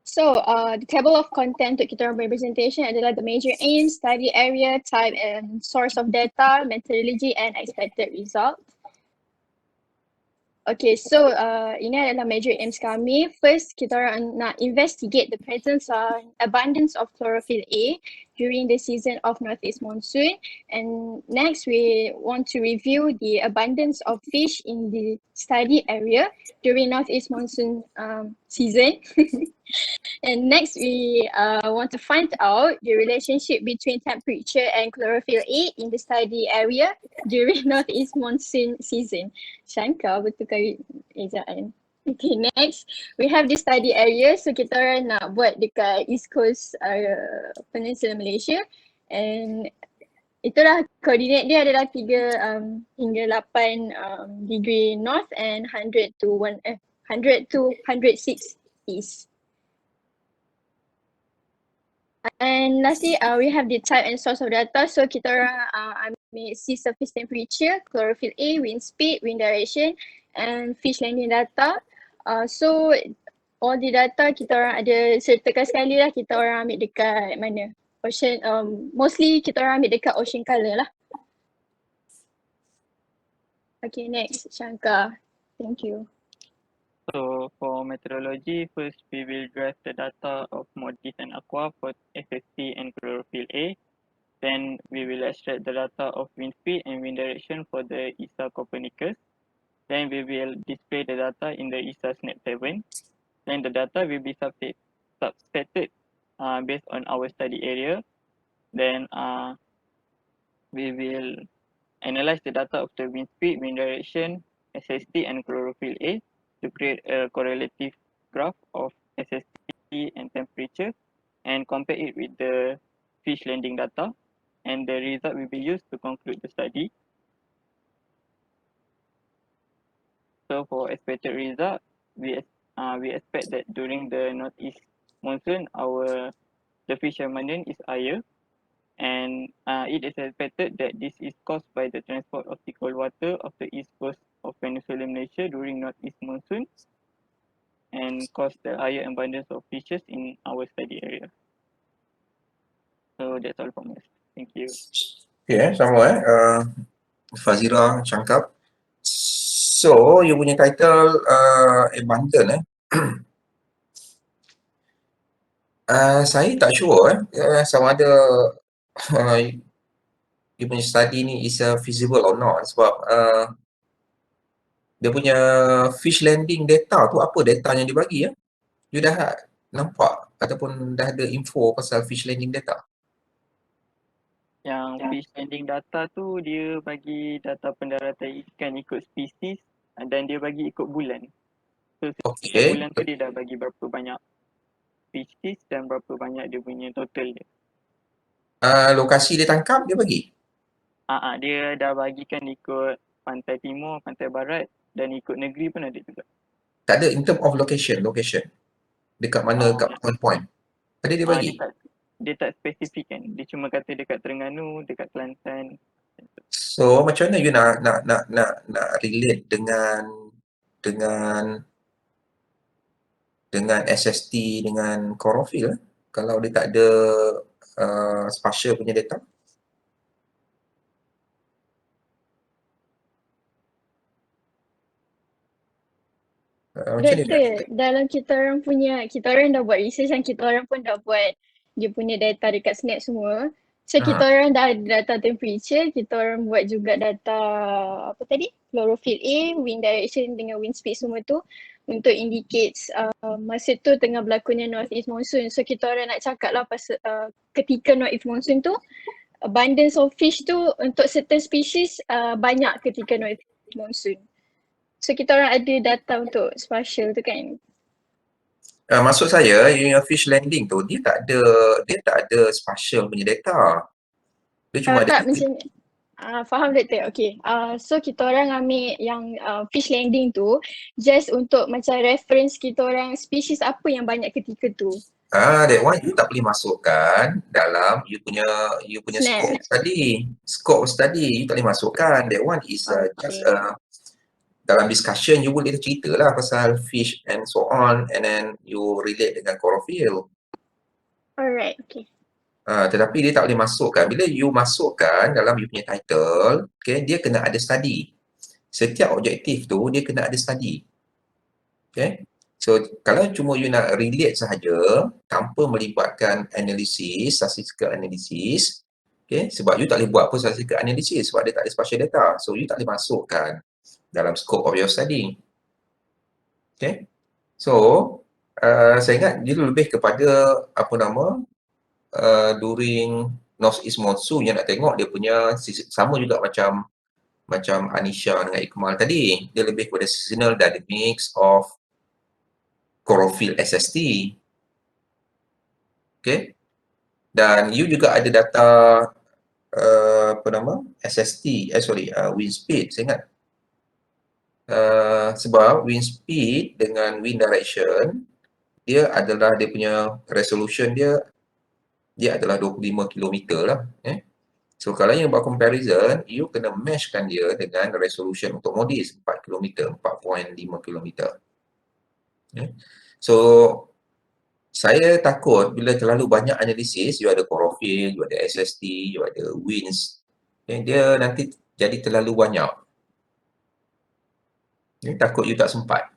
[SPEAKER 3] So the table of content untuk kita orang punya presentation adalah the major aims, study area, type and source of data, methodology and expected result. Okay, so ini adalah major aims kami. First, kita orang nak investigate the presence of abundance of chlorophyll A during the season of northeast monsoon. And next, we want to review the abundance of fish in the study area during northeast monsoon season. And next, we want to find out the relationship between temperature and chlorophyll A in the study area during northeast monsoon season. Shankar betulkan ejaan. Okay, next, we have the study area. So kita orang nak buat dekat East Coast Peninsula Malaysia. And itulah koordinat dia adalah 3 hingga 8 degree north and 100 to 106 east. And lastly, we have the type and source of data. So kita orang ambil sea surface temperature, chlorophyll A, wind speed, wind direction, and fish landing data. So all the data kita orang ada sertakan sekali lah, kita orang ambil dekat mana? Ocean, mostly kita orang ambil dekat ocean color lah. Okay, next, Shankar. Thank you.
[SPEAKER 7] So for methodology, first we will graph the data of MODIS and Aqua for SST and chlorophyll A. Then we will extract the data of wind speed and wind direction for the ESA Copernicus. Then we will display the data in the ESA SNAP 7. Then the data will be subsetted based on our study area. Then we will analyze the data of the wind speed, wind direction, SST and chlorophyll A to create a correlative graph of SST and temperature and compare it with the fish landing data, and the result will be used to conclude the study. So for expected result, we expect that during the northeast monsoon, the fish abundance is higher, and it is expected that this is caused by the transport of the cold water of the east coast of Peninsula Malaysia during northeast monsoon and cause the higher abundance of fishes in our study area. So that's all from us. Thank you.
[SPEAKER 1] Okay, sama Fazira, Shankar. So, you punya title abundant saya tak sure sama ada you punya study ni is feasible or not sebab dia punya fish landing data tu apa data yang dibagi ya? You dah nampak ataupun dah ada info pasal fish landing data?
[SPEAKER 7] Yang fish landing data tu dia bagi data pendaratan ikan ikut spesies dan dia bagi ikut bulan. So setiap
[SPEAKER 1] Okay.
[SPEAKER 7] bulan tu dia dah bagi berapa banyak spesies dan berapa banyak dia punya total dia.
[SPEAKER 1] Lokasi dia tangkap dia bagi?
[SPEAKER 7] Dia dah bagikan ikut pantai timur, pantai barat dan ikut negeri pun ada juga.
[SPEAKER 1] Tak ada in term of location. Dekat mana, kat point. Ada dia bagi?
[SPEAKER 7] Dia tak spesifik kan. Dia cuma kata dekat Terengganu, dekat Kelantan.
[SPEAKER 1] So macam mana you nak relate dengan SST dengan chlorophyll kalau dia tak ada spatial punya data? Macam mana?
[SPEAKER 3] Dalam kita orang dah buat research dan kita orang pun dah buat dia punya data dekat Snap semua. So kita orang dah ada data temperature, kita orang buat juga data apa tadi? Chlorophyll A, wind direction dengan wind speed semua tu untuk indicates masa tu tengah berlakunya northeast monsoon. So kita orang nak cakap lah pasal ketika northeast monsoon tu abundance of fish tu untuk certain species banyak ketika northeast monsoon. So kita orang ada data untuk spatial tu kan.
[SPEAKER 1] Maksud saya yang fish landing tu dia tak ada spatial punya data. Dia cuma ada
[SPEAKER 3] Macam Faham doktor. Okay. So kita orang ambil yang fish landing tu just untuk macam reference kita orang species apa yang banyak ketika tu.
[SPEAKER 1] That one you tak boleh masukkan dalam you punya
[SPEAKER 3] Snap.
[SPEAKER 1] scope study. Scope study you tak boleh masukkan. That one is just
[SPEAKER 3] Okay.
[SPEAKER 1] dalam discussion you boleh cerita lah pasal fish and so on, and then you relate dengan chlorophyll.
[SPEAKER 3] Alright. Okay.
[SPEAKER 1] Tetapi dia tak boleh masukkan. Bila you masukkan dalam you punya title, okay, dia kena ada study. Setiap objektif tu dia kena ada study. Okay. So kalau cuma you nak relate sahaja tanpa melibatkan analisis, statistical analysis, okay, sebab you tak boleh buat apa statistical analysis sebab dia tak ada spatial data. So you tak boleh masukkan dalam scope of your study. Okay. So saya ingat dia lebih kepada apa nama during North East Monsoon yang nak tengok dia punya sama juga macam Anisha dengan Ikmal tadi. Dia lebih kepada seasonal dynamics of chlorophyll SST. Okay. Dan you juga ada data SST, wind speed, saya ingat. Sebab wind speed dengan wind direction dia adalah dia punya resolution dia adalah 25 km lah. So kalau you buat comparison, you kena matchkan dia dengan resolution untuk MODIS 4 km, 4.5 km. So saya takut bila terlalu banyak analisis, you ada chlorophyll, you ada SST, you ada winds, dia nanti jadi terlalu banyak. Takut you tak sempat.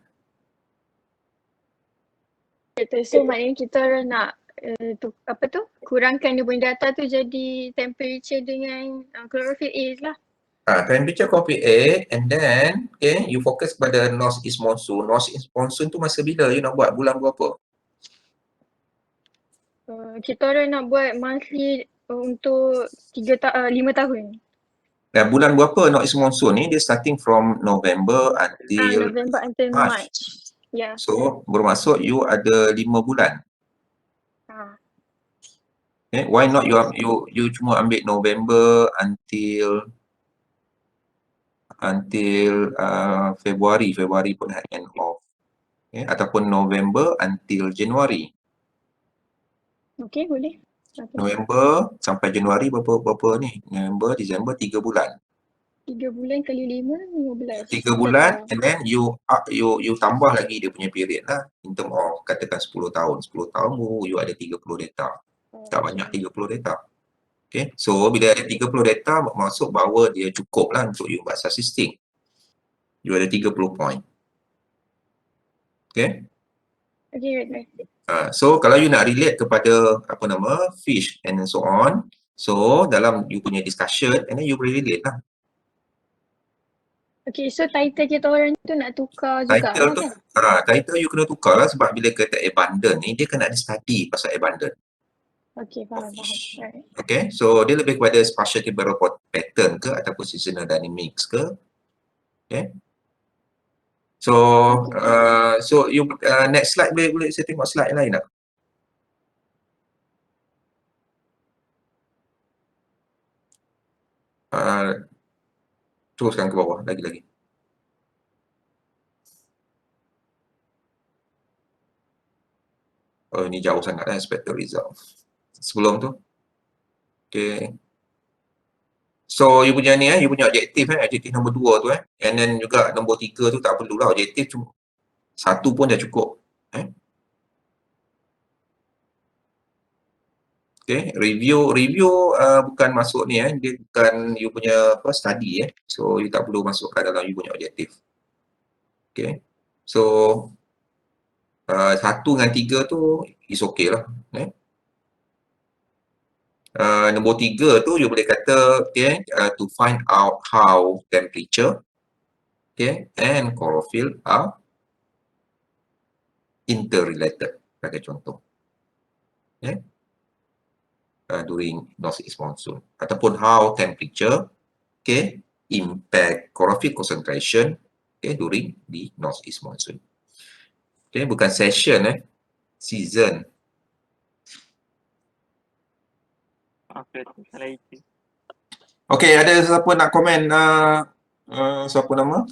[SPEAKER 3] So maknanya kita orang nak kurangkan dia punya data tu jadi temperature dengan chlorophyll A lah.
[SPEAKER 1] Temperature chlorophyll A, and then you fokus pada North East Monsoon. North East Monsoon tu masa bila you nak buat? Bulan berapa?
[SPEAKER 3] Kita orang nak buat monthly untuk 5 tahun.
[SPEAKER 1] Dan bulan berapa North East Monsoon ni? Dia starting from November until
[SPEAKER 3] November until March. Yeah.
[SPEAKER 1] So bermaksud you ada 5 bulan. Why not you cuma ambil November until February pun end of. Ataupun November until January.
[SPEAKER 3] Okay, boleh.
[SPEAKER 1] November sampai Januari berapa ni? November, Disember, 3 bulan.
[SPEAKER 3] 3 bulan kali 5, 15.
[SPEAKER 1] 3 bulan, and then you tambah lagi dia punya period lah. In term of katakan 10 tahun. 10 tahun you ada 30 data. Tak banyak 30 data. Okay, so bila ada 30 data bermaksud bahawa dia cukup lah untuk you buat statistik. You ada 30 point. Okay.
[SPEAKER 3] Okay, right.
[SPEAKER 1] So kalau you nak relate kepada fish and so on, so dalam you punya discussion, and then you boleh relate lah.
[SPEAKER 3] Okay, so title kita orang tu nak tukar juga
[SPEAKER 1] Title
[SPEAKER 3] lah
[SPEAKER 1] tu,
[SPEAKER 3] kan?
[SPEAKER 1] title you kena tukar lah sebab bila kata abundant ni, dia kena ada study pasal abundant.
[SPEAKER 3] Okay, faham. Right.
[SPEAKER 1] Okay, so dia lebih kepada spatial temporal pattern ke ataupun seasonal dynamics ke. Okay. So, you next slide boleh saya tengok slide lain tak? Teruskan ke bawah lagi. Oh, ini jauh sangat expected result. Sebelum tu. Okay. So, you punya ni you punya objektif objektif nombor 2 tu and then juga nombor 3 tu tak perlulah, objektif cuma 1 pun dah cukup. Okay, review bukan masuk ni dia bukan you punya study so you tak perlu masukkan dalam you punya objektif. Okay, so 1 dengan 3 tu is okay lah. Nombor 3 tu you boleh kata to find out how temperature and chlorophyll are interrelated sebagai contoh. During North East Monsoon, ataupun how temperature impact chlorophyll concentration during the North East Monsoon. Bukan session season. Okey, ada siapa nak komen siapa nama?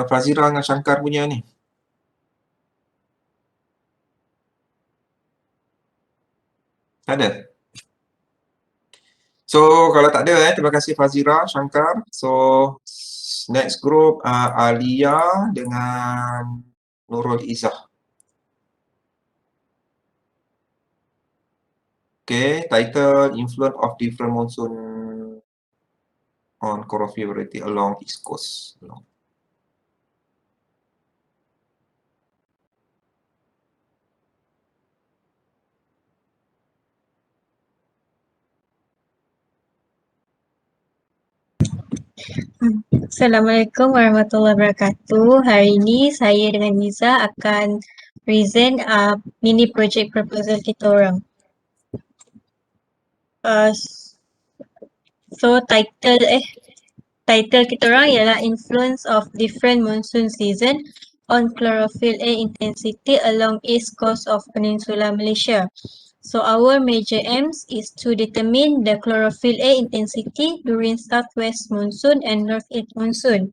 [SPEAKER 1] Fazira dengan Shankar punya ni. Tak ada? So, kalau tak ada terima kasih Fazira, Shankar. So, next group Alia dengan Nurul Izzah. Okay, title Influence of Different Monsoon on Chlorophyll Variety along East Coast.
[SPEAKER 8] Assalamualaikum warahmatullahi wabarakatuh. Hari ini saya dengan Niza akan present mini project proposal kita orang. So title kita orang ialah Influence of Different Monsoon Season on Chlorophyll A Intensity along East Coast of Peninsula Malaysia. So our major aims is to determine the chlorophyll A intensity during southwest monsoon and northeast monsoon.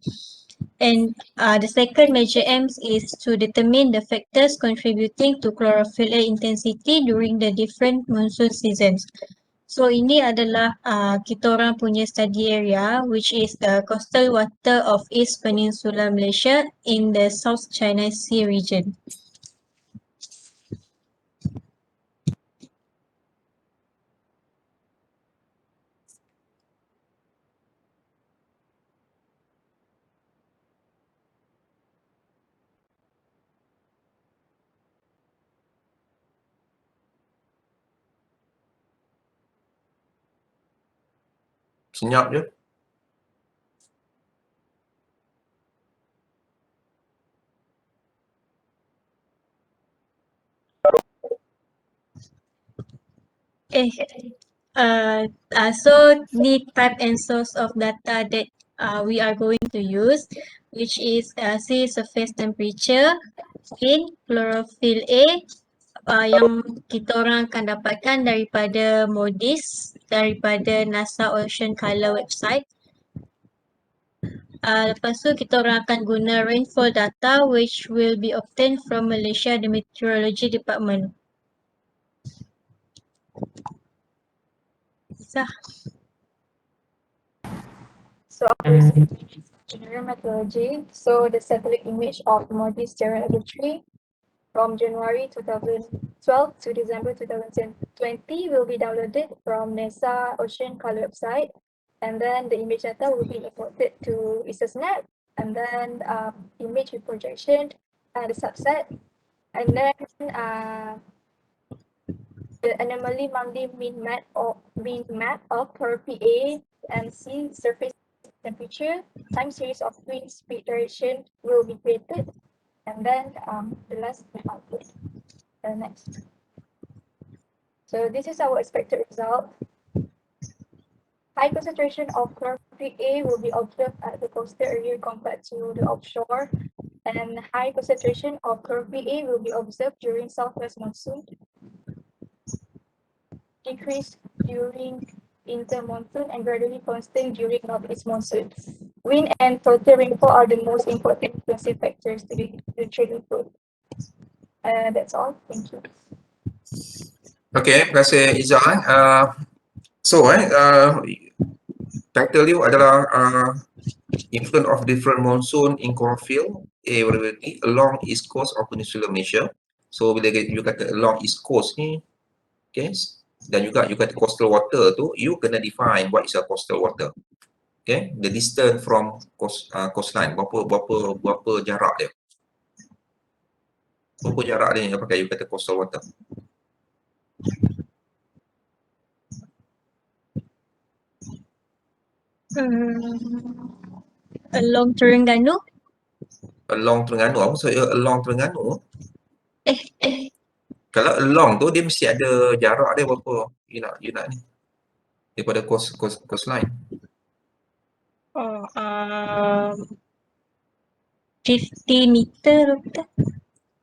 [SPEAKER 8] And the second major aims is to determine the factors contributing to chlorophyll A intensity during the different monsoon seasons. So ini adalah kita orang punya study area, which is the coastal water of East Peninsula Malaysia in the South China Sea region.
[SPEAKER 1] Senyap je.
[SPEAKER 8] So the type and source of data that we are going to use, which is sea surface temperature, wind, chlorophyll A, yang kita orang akan dapatkan daripada MODIS, daripada NASA Ocean Color website. Lepas tu kita orang akan guna rainfall data which will be obtained from Malaysia the Meteorology Department. Sah.
[SPEAKER 4] So our general methodology. So the satellite image of MODIS General Laboratory from January 2012 to December 2020 will be downloaded from NASA Ocean Color website, and then the image data will be imported to ESSNet, and then image with projection and the subset, and then the anomaly monthly mean map of chlorophyll A and sea surface temperature, time series of wind speed direction will be created, and then the last output. Next. So this is our expected result. High concentration of chlorophyll A will be observed at the coastal area compared to the offshore, and high concentration of chlorophyll A will be observed during southwest monsoon. Decrease during inter-monsoon and gradually constant during northeast monsoon. Wind and total rainfall are the most important influencing factors to the trade input. That's all. Thank you.
[SPEAKER 1] Okay, terima kasih Izzah. Title dia adalah Influence of Different Monsoon in Chlorophyll A Variability along East Coast of Peninsula Malaysia. So bila you kata along East Coast ni, okay, dan juga you kata coastal water tu, you kena define what is a coastal water. Okay, the distance from coastline, berapa jarak dia. Berapa jarak dia yang pakai you kata coastal water.
[SPEAKER 8] Along Terengganu.
[SPEAKER 1] Along Terengganu, apa maksud along Terengganu? Kalau along tu dia mesti ada jarak dia berapa you nak ni daripada coastline.
[SPEAKER 8] 50 meter betul?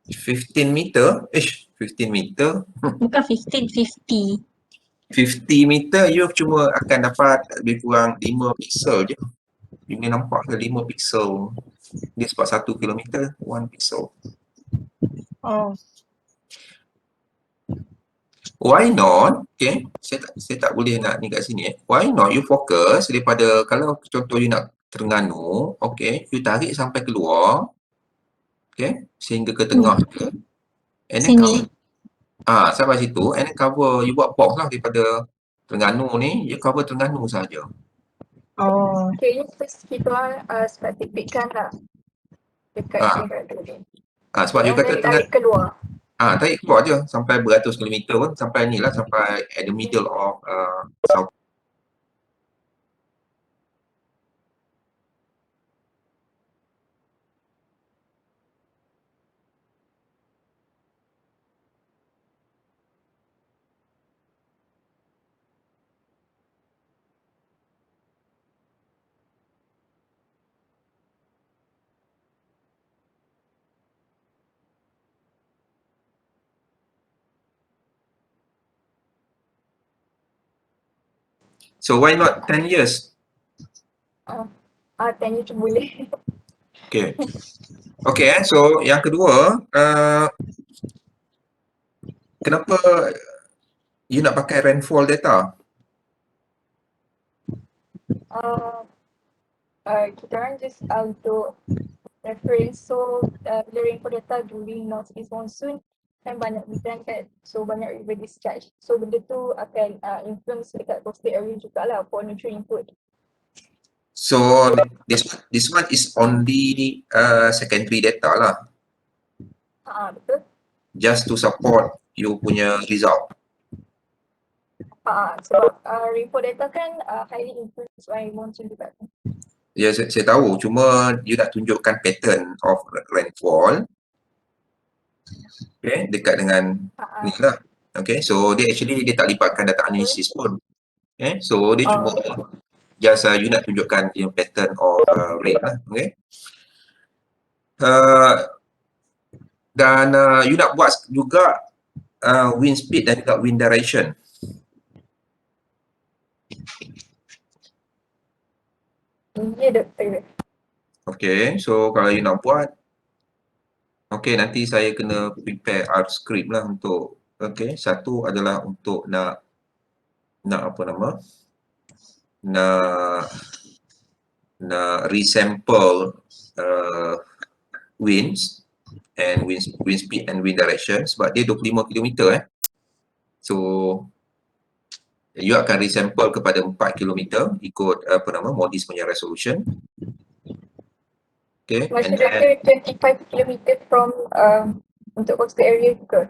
[SPEAKER 1] 15 meter? 15 meter?
[SPEAKER 8] Bukan 15, 50.
[SPEAKER 1] 50 meter you cuma akan dapat lebih kurang 5 pixel je. You boleh nampak ke 5 pixel. Dia sebab 1 kilometer 1 pixel.
[SPEAKER 8] Oh.
[SPEAKER 1] Why not? Okay, saya tak boleh nak ni kat sini. Why not you fokus daripada kalau contoh you nak Terengganu, okay, you tarik sampai keluar, okay, sehingga ke tengah ke, and then
[SPEAKER 8] Sini.
[SPEAKER 1] sampai situ, and then cover, you buat box lah daripada Terengganu ni, you cover Terengganu saja.
[SPEAKER 8] Oh.
[SPEAKER 5] Okay, kita spesifikkan lah dekat
[SPEAKER 1] Ah.
[SPEAKER 5] sini tu.
[SPEAKER 1] Sebab you
[SPEAKER 5] And
[SPEAKER 1] kata
[SPEAKER 5] then tarik keluar.
[SPEAKER 1] tarik keluar je sampai beratus kilometer pun, sampai ni lah, sampai at the middle of South. So why not 10 years?
[SPEAKER 5] 10 years boleh.
[SPEAKER 1] Okay. Okay, so yang kedua, kenapa you nak pakai rainfall data?
[SPEAKER 5] Kita orang just untuk reference. So bila rainfall data during north east monsoon kan banyak hujan kan, so banyak river discharge. So benda tu akan influence dekat coastal area jugalah for nutrient input.
[SPEAKER 1] So this one is only secondary data lah,
[SPEAKER 5] Betul.
[SPEAKER 1] just to support you punya result.
[SPEAKER 5] Sebab rainfall data kan highly influenced by monsoon juga.
[SPEAKER 1] Ya, saya tahu, cuma you nak tunjukkan pattern of rainfall, okay, dekat dengan ni lah. Okay, so dia tak libatkan data analisis pun. Okay, so dia cuma just you nak tunjukkan yang pattern of rate lah. Okay. Dan you nak buat juga wind speed dan juga wind direction.
[SPEAKER 5] Ya, doktor.
[SPEAKER 1] Okay, so kalau you nak buat, okay, nanti saya kena prepare art script lah untuk, okay, satu adalah untuk nak apa nama, nak resample winds and wind speed and wind direction, sebab dia 25 km so you akan resample kepada 4 km ikut Modis punya resolution. Okay,
[SPEAKER 5] Maksud
[SPEAKER 1] and then
[SPEAKER 5] doktor 25 km from untuk coastal area juga.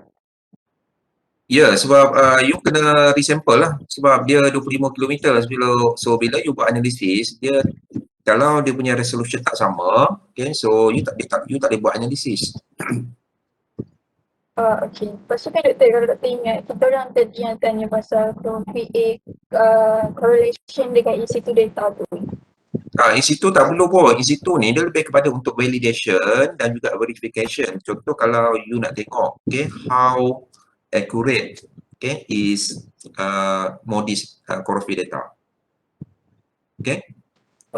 [SPEAKER 1] ya, sebab you kena resample lah, sebab dia 25 km bila you buat analisis, dia kalau dia punya resolution tak sama, okay, so you tak boleh buat analisis.
[SPEAKER 5] Okay. Lepas tu kan doktor, kalau doktor ingat, kita orang tadi yang tanya pasal PA correlation dengan in situ data tu.
[SPEAKER 1] In situ tak perlu pun. In situ ni dia lebih kepada untuk validation dan juga verification. Contoh kalau you nak tengok, okay, how accurate, okay, is Modis chorophil data. Okay.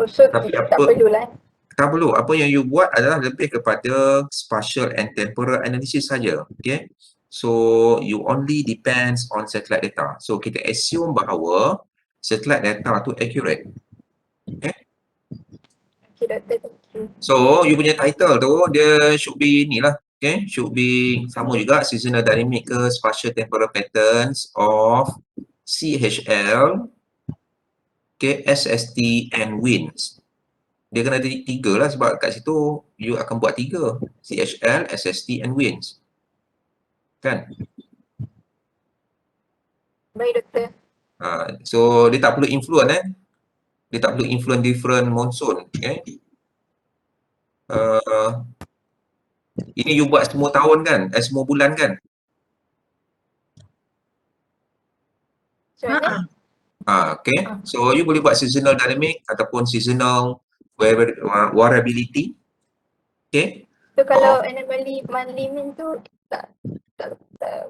[SPEAKER 5] So
[SPEAKER 1] Tapi
[SPEAKER 5] tak perlulah.
[SPEAKER 1] Tak perlu. Apa yang you buat adalah lebih kepada spatial and temporal analysis saja. Okay. So you only depends on satellite data. So kita assume bahawa satellite data tu accurate. Okay.
[SPEAKER 5] Okay, doktor. Thank you.
[SPEAKER 1] So you punya title tu dia should be ni lah. Okay. Should be sama juga, seasonal dynamic ke spatial temporal patterns of CHL, okay, SST and winds. Dia kena ada 3 lah, sebab kat situ you akan buat 3, CHL, SST and winds. Kan?
[SPEAKER 5] Baik, doktor.
[SPEAKER 1] So dia tak perlu influence dia tak perlu influence different monsoon. Okay? Ini you buat semua tahun kan? Semua bulan kan?
[SPEAKER 5] Macam mana?
[SPEAKER 1] Okay. So you boleh buat seasonal dynamic ataupun seasonal variability. Okay.
[SPEAKER 5] So kalau anomaly monthly mean tu tak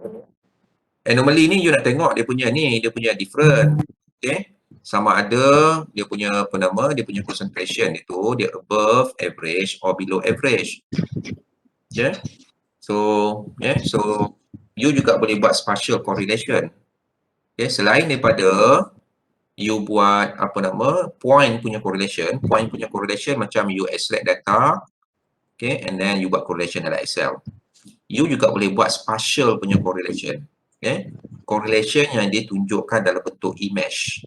[SPEAKER 5] boleh.
[SPEAKER 1] Anomaly ni you nak tengok dia punya different. Okay. Sama ada dia punya dia punya concentration itu dia above average or below average. Okay. So you juga boleh buat spatial correlation. Okay, selain daripada you buat point punya correlation macam you extract data, okay, and then you buat correlation dalam Excel. You juga boleh buat spatial punya correlation. Okay, correlation yang ditunjukkan dalam bentuk image.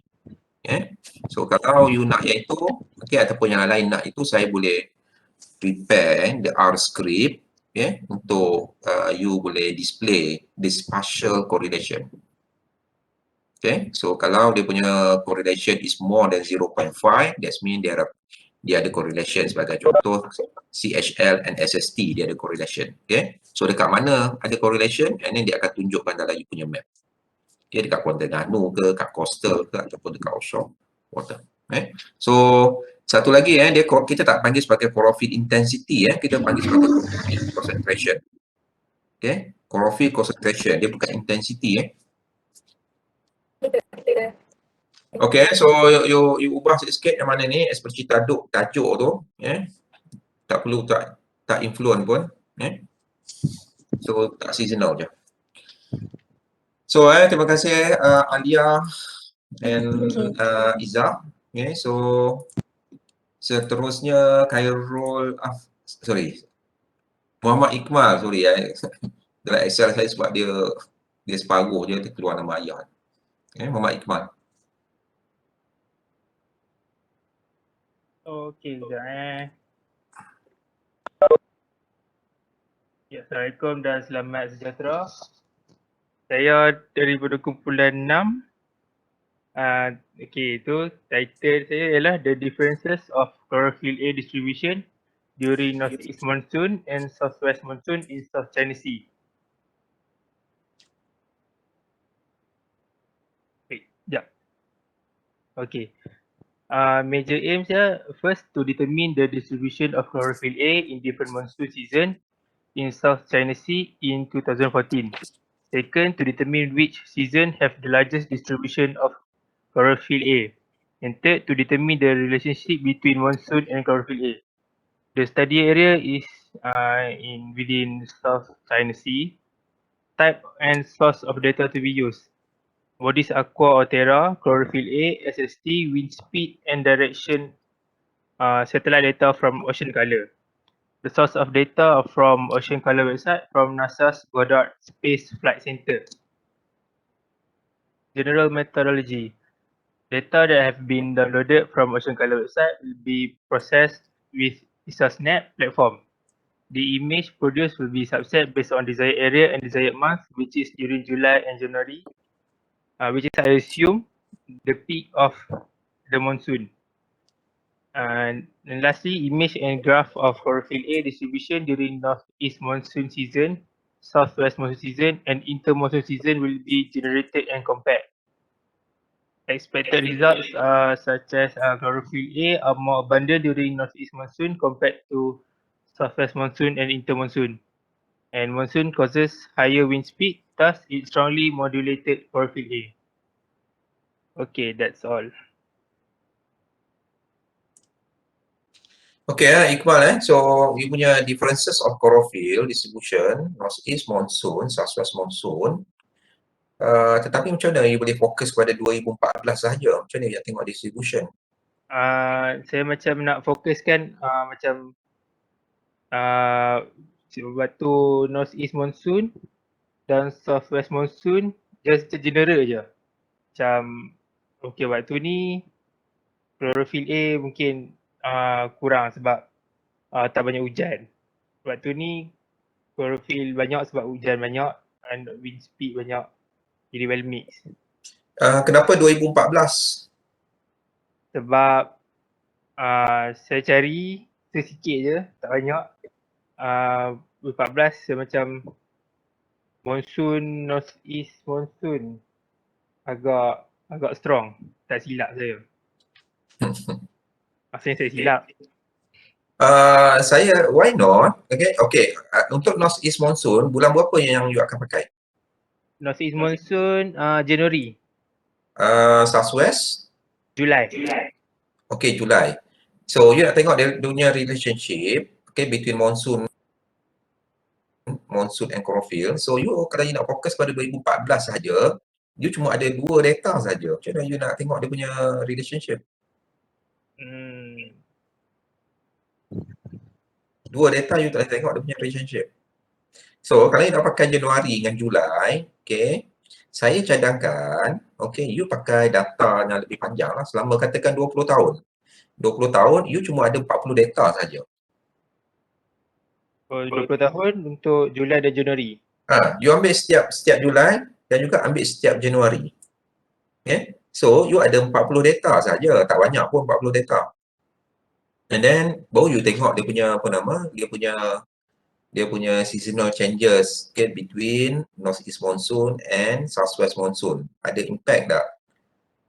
[SPEAKER 1] Okay, so kalau you nak yang itu, okay, ataupun yang lain nak itu, saya boleh prepare the R script, okay, untuk you boleh display the spatial correlation. Okay, so kalau dia punya correlation is more than 0.5, that means dia ada correlation. Sebagai contoh, CHL and SST dia ada correlation. Okay, so dekat mana ada correlation, and then dia akan tunjukkan dalam you punya map. Okay, dekat Kuala Terengganu ke, kat coastal ke, ataupun dekat offshore water. Okay, so satu lagi kita tak panggil sebagai chlorophyll intensity, kita panggil sebagai chlorophyll concentration. Okay, chlorophyll concentration, dia bukan intensity. Okay, so you ubah sikit yang mana ni, seperti tajuk tu, tak perlu tak influence pun, so tak seasonal je. So terima kasih Alia and Iza. Okay, so seterusnya Khairul Muhammad Iqmal, dalam Excel saya sebab dia separuh je keluar nama ayah. Okay, Muhammad Iqmal.
[SPEAKER 2] Okey, sekejap Ya, Assalamualaikum dan selamat sejahtera. Saya daripada kumpulan 6. Okey, itu title saya ialah The Differences of Chlorophyll A Distribution During Northeast Monsoon and Southwest Monsoon in South China Sea. Sekejap. Okey. Major aims first to determine the distribution of chlorophyll A in different monsoon season in South China Sea in 2014. Second, to determine which season have the largest distribution of chlorophyll A. And third, to determine the relationship between monsoon and chlorophyll A. The study area is within South China Sea. Type and source of data to be used: Bodies Aqua or Terra, Chlorophyll A, SST, wind speed and direction satellite data from Ocean Color. The source of data are from Ocean Color website from NASA's Goddard Space Flight Center. General methodology. Data that have been downloaded from Ocean Color website will be processed with ESASNet platform. The image produced will be subset based on desired area and desired month, which is during July and January, which is, I assume, the peak of the monsoon. And lastly, image and graph of chlorophyll A distribution during northeast monsoon season, southwest monsoon season, and inter-monsoon season will be generated and compared. Expected results such as chlorophyll A are more abundant during northeast monsoon compared to southwest monsoon and inter-monsoon. And monsoon causes higher wind speed, thus it strongly modulated chlorophyll A. Okay, that's all.
[SPEAKER 1] Okay, Iqbal so you punya differences of chlorophyll distribution, northeast monsoon, southwest monsoon. Tetapi macam mana you boleh fokus pada 2014 sahaja? Macam mana you nak tengok distribution?
[SPEAKER 2] Saya macam nak fokuskan macam waktu northeast monsoon dan southwest monsoon just general je. Macam okay, waktu ni chlorophyll A mungkin kurang sebab tak banyak hujan. Waktu ni chlorophyll banyak sebab hujan banyak and wind speed banyak. Jadi well mix.
[SPEAKER 1] Kenapa 2014?
[SPEAKER 2] Sebab saya cari sikit je, tak banyak. 2014 saya macam monsoon, northeast monsoon agak strong. Tak silap saya. Maksudnya saya silap.
[SPEAKER 1] Why not? Okay. Untuk northeast monsoon, bulan berapa yang you akan pakai?
[SPEAKER 2] Northeast monsoon January,
[SPEAKER 1] Southwest,
[SPEAKER 2] Julai.
[SPEAKER 1] okay, Julai. So you nak tengok dia punya relationship, okay, between monsoon and chlorophyll. So you kalau you nak fokus pada 2014 saja, you cuma ada 2 data saja. Macam mana you nak tengok dia punya relationship? 2 data you tak boleh tengok dia punya relationship. So kalau you nak pakai Januari dengan Julai, okay, saya cadangkan, okay, you pakai data yang lebih panjang lah, selama katakan 20 tahun. 20 tahun, you cuma ada 40 data saja.
[SPEAKER 2] Oh, 20 tahun untuk Julai dan Januari.
[SPEAKER 1] You ambil setiap Julai dan juga ambil setiap Januari. Okay? So, you ada 40 data saja, tak banyak pun 40 data. And then, baru you tengok dia punya, dia punya seasonal changes, okay, between Northeast monsoon and Southwest monsoon. Ada impact tak?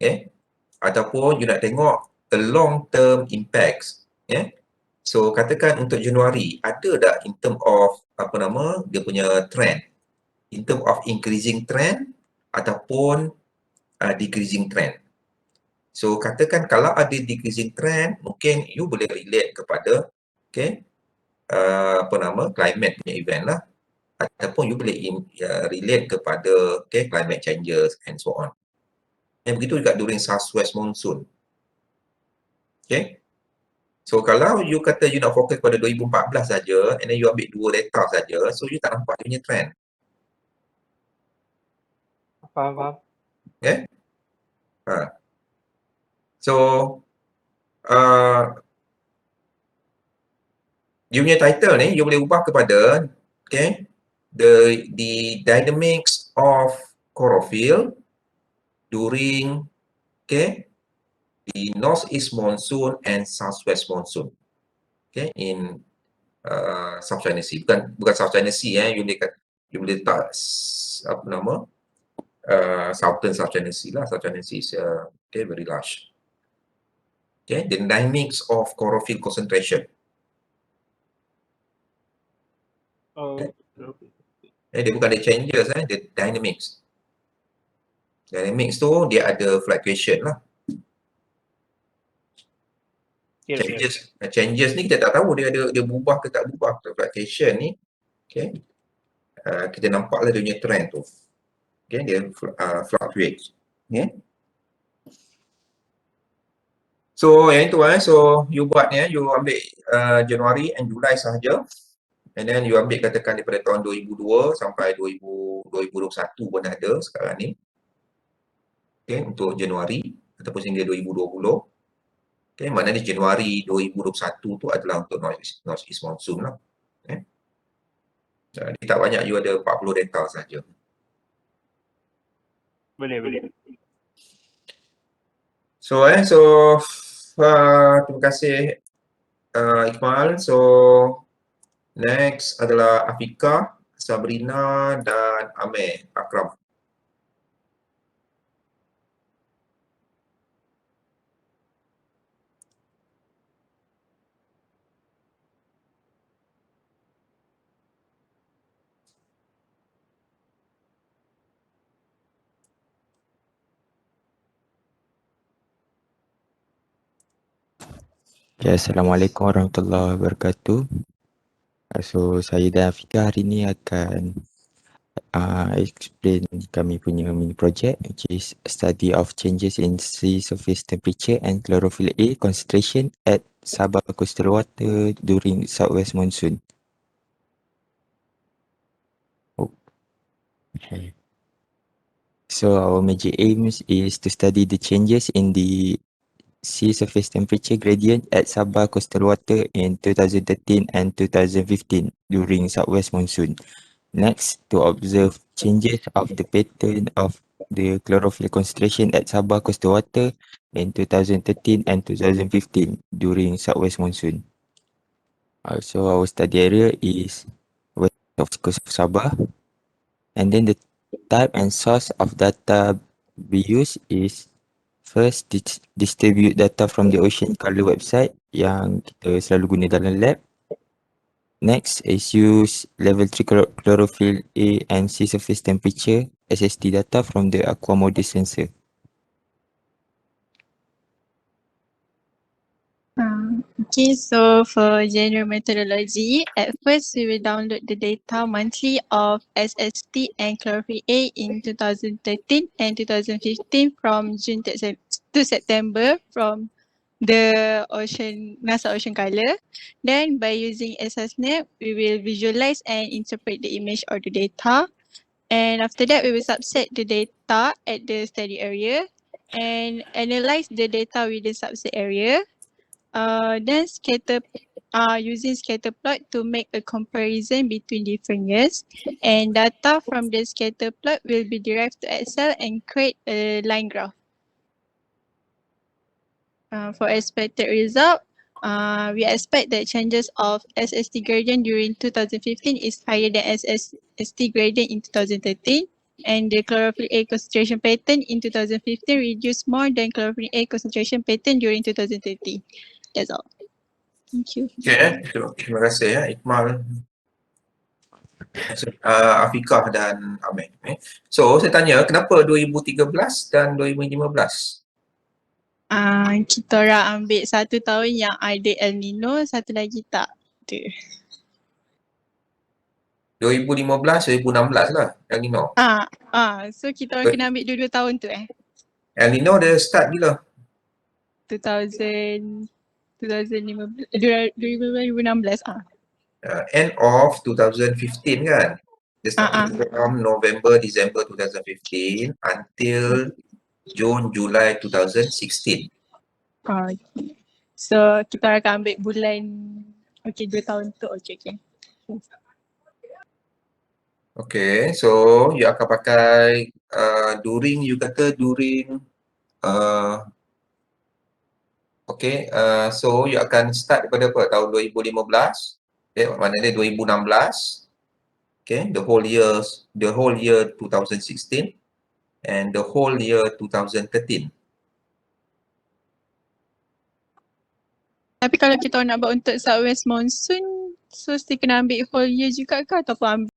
[SPEAKER 1] Okay? Ataupun you nak tengok the long term impacts. Okay? So, katakan untuk Januari, ada tak in term of, dia punya trend? In term of increasing trend ataupun decreasing trend. So, katakan kalau ada decreasing trend, mungkin you boleh relate kepada, okay, climate punya event lah. Ataupun you boleh relate kepada, okay, climate changes and so on. Dan begitu juga during Southwest monsoon. Okay. So, kalau you kata you nak fokus pada 2014 saja, and then you ambil 2 data saja, so you tak nampak dia punya trend.
[SPEAKER 2] Faham.
[SPEAKER 1] Okay. So, you punya title ni, you boleh ubah kepada, okay, the dynamics of chlorophyll during, okay, the Northeast monsoon and Southwest monsoon. Okay, in South China Sea. Bukan South China Sea, you boleh letak Southern South China Sea lah. South China Sea is okay, very large. Okay, the dynamics of chlorophyll concentration.
[SPEAKER 2] Oh,
[SPEAKER 1] Dia bukan the changes, the dynamics. Dynamics tu dia ada fluctuation lah. Changes ni kita tak tahu dia berubah ke tak berubah. Fluctuation ni, okay, kita nampaklah dia punya trend tu. Okay, dia fluctuate. Okay. So yang itu so you buat ni, you ambil Januari and Julai sahaja. And then you ambil katakan daripada tahun 2002 sampai 2021 pun ada sekarang ni. Okay, untuk Januari ataupun sehingga 2020. Okay, maknanya Januari 2021 tu adalah untuk Northeast monsoon lah. Okay. Jadi tak banyak, you ada 40 data saja.
[SPEAKER 2] Boleh.
[SPEAKER 1] So terima kasih Iqmal. So next adalah Afika, Sabrina dan Amir Akram.
[SPEAKER 9] Okay, Assalamualaikum warahmatullahi wabarakatuh. So, saya dan Afika hari ni akan explain kami punya mini project, which is study of changes in sea surface temperature and chlorophyll A concentration at Sabah coastal water during southwest monsoon. Okay. So, our major aims is to study the changes in the sea surface temperature gradient at Sabah coastal water in 2013 and 2015 during southwest monsoon. Next, to observe changes of the pattern of the chlorophyll concentration at Sabah coastal water in 2013 and 2015 during southwest monsoon. Also, our study area is west of the coast of Sabah. And then the type and source of data we use is first, distribute data from the Ocean Color website yang kita selalu guna dalam lab. Next is use level 3 chlorophyll A and sea surface temperature SST data from the aqua model sensor.
[SPEAKER 8] Okay, so for general methodology, at first we will download the data monthly of SST and chlorophyll A in 2013 and 2015 from June to September from the NASA Ocean Color. Then by using SSNet, we will visualize and interpret the image or the data. And after that, we will subset the data at the study area and analyze the data within subset area. Then using scatter plot to make a comparison between different years, and data from the scatter plot will be derived to Excel and create a line graph. For expected result, we expect that changes of SST gradient during 2015 is higher than SST gradient in 2013, and the chlorophyll A concentration pattern in 2015 reduced more than chlorophyll A concentration pattern during 2013. That's all. Thank you.
[SPEAKER 1] Okay, terima kasih ya Iqmal, Afiqah dan Ahmed. So saya tanya, kenapa 2013 dan 2015?
[SPEAKER 8] Kita orang ambil satu tahun yang ada El Nino, satu lagi tak ada.
[SPEAKER 1] 2015, 2016 lah El Nino.
[SPEAKER 8] So kita orang kena ambil dua-dua tahun tu
[SPEAKER 1] El Nino dia start bila?
[SPEAKER 8] 2016.
[SPEAKER 1] End of 2015 kan? Dia start from November, December 2015 until June, July 2016.
[SPEAKER 8] Okay. So kita orang akan ambil bulan, okay, 2 tahun tu, okay.
[SPEAKER 1] Okay, so you akan pakai during, you kata during so you akan start daripada apa? Tahun 2015. Okay, maknanya 2016. Okay, the whole year 2016 and the whole year 2013.
[SPEAKER 8] Tapi kalau kita nak buat untuk Southwest Monsoon, so still kena ambil whole year juga ke ataupun ambil